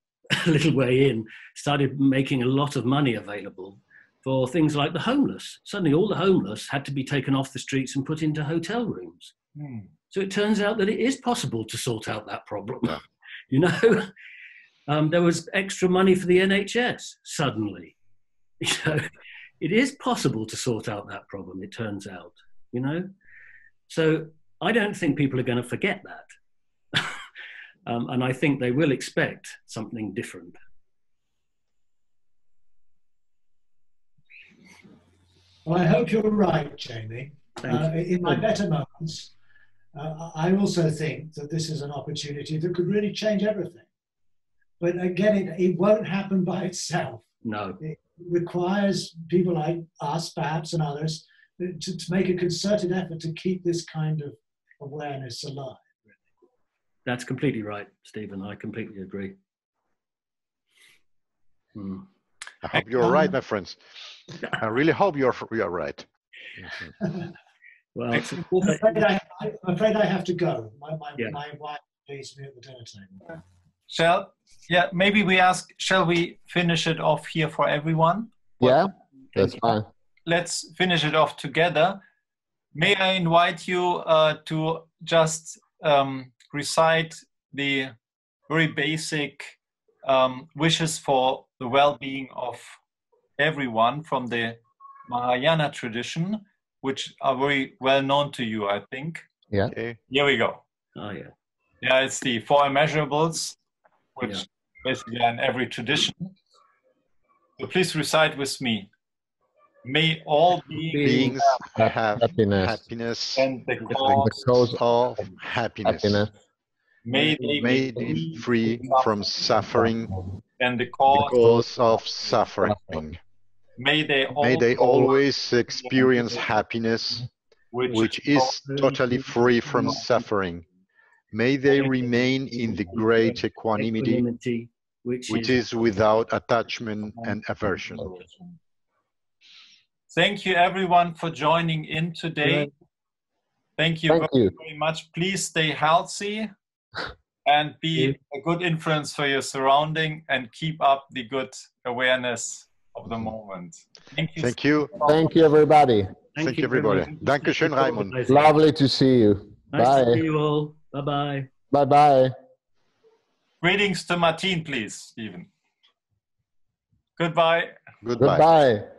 a little way in, started making a lot of money available for things like the homeless. Suddenly all the homeless had to be taken off the streets and put into hotel rooms. So it turns out that it is possible to sort out that problem. Yeah. You know, there was extra money for the NHS suddenly. You know, it is possible to sort out that problem, it turns out, you know. So I don't think people are going to forget that. And I think they will expect something different. Well, I hope you're right, Jamie. In my better moments, I also think that this is an opportunity that could really change everything. But again, it won't happen by itself. No. It requires people like us, perhaps, and others, to make a concerted effort to keep this kind of awareness alive. That's completely right, Stephen. I completely agree. I hope you're right, my friends. I really hope you're right. Well, I'm afraid I have to go. My wife leaves me at the dinner table. Maybe shall we finish it off here for everyone? Yeah, that's fine. Let's finish it off together. May I invite you to just recite the very basic wishes for the well-being of everyone from the Mahayana tradition, which are very well known to you, I think. Yeah. Okay. Here we go. Oh, yeah. Yeah, it's the 4 immeasurables, which basically are in every tradition. So please recite with me. May all beings have happiness and the cause of happiness. May they be free from suffering and the cause of suffering. May they always experience happiness, which is totally free from suffering. May they remain in the great equanimity, which is without attachment and aversion. Thank you, everyone, for joining in today. Thank you very much. Please stay healthy and be a good influence for your surrounding and keep up the good awareness of the moment. Thank you. Thank you. Thank you, everybody. Thank you, everybody. Dankeschön, Raimund. Lovely to see you. Nice Bye. to see you all. Bye-bye. Bye-bye. Greetings to Martin, please, Stephen. Goodbye. Goodbye. Goodbye.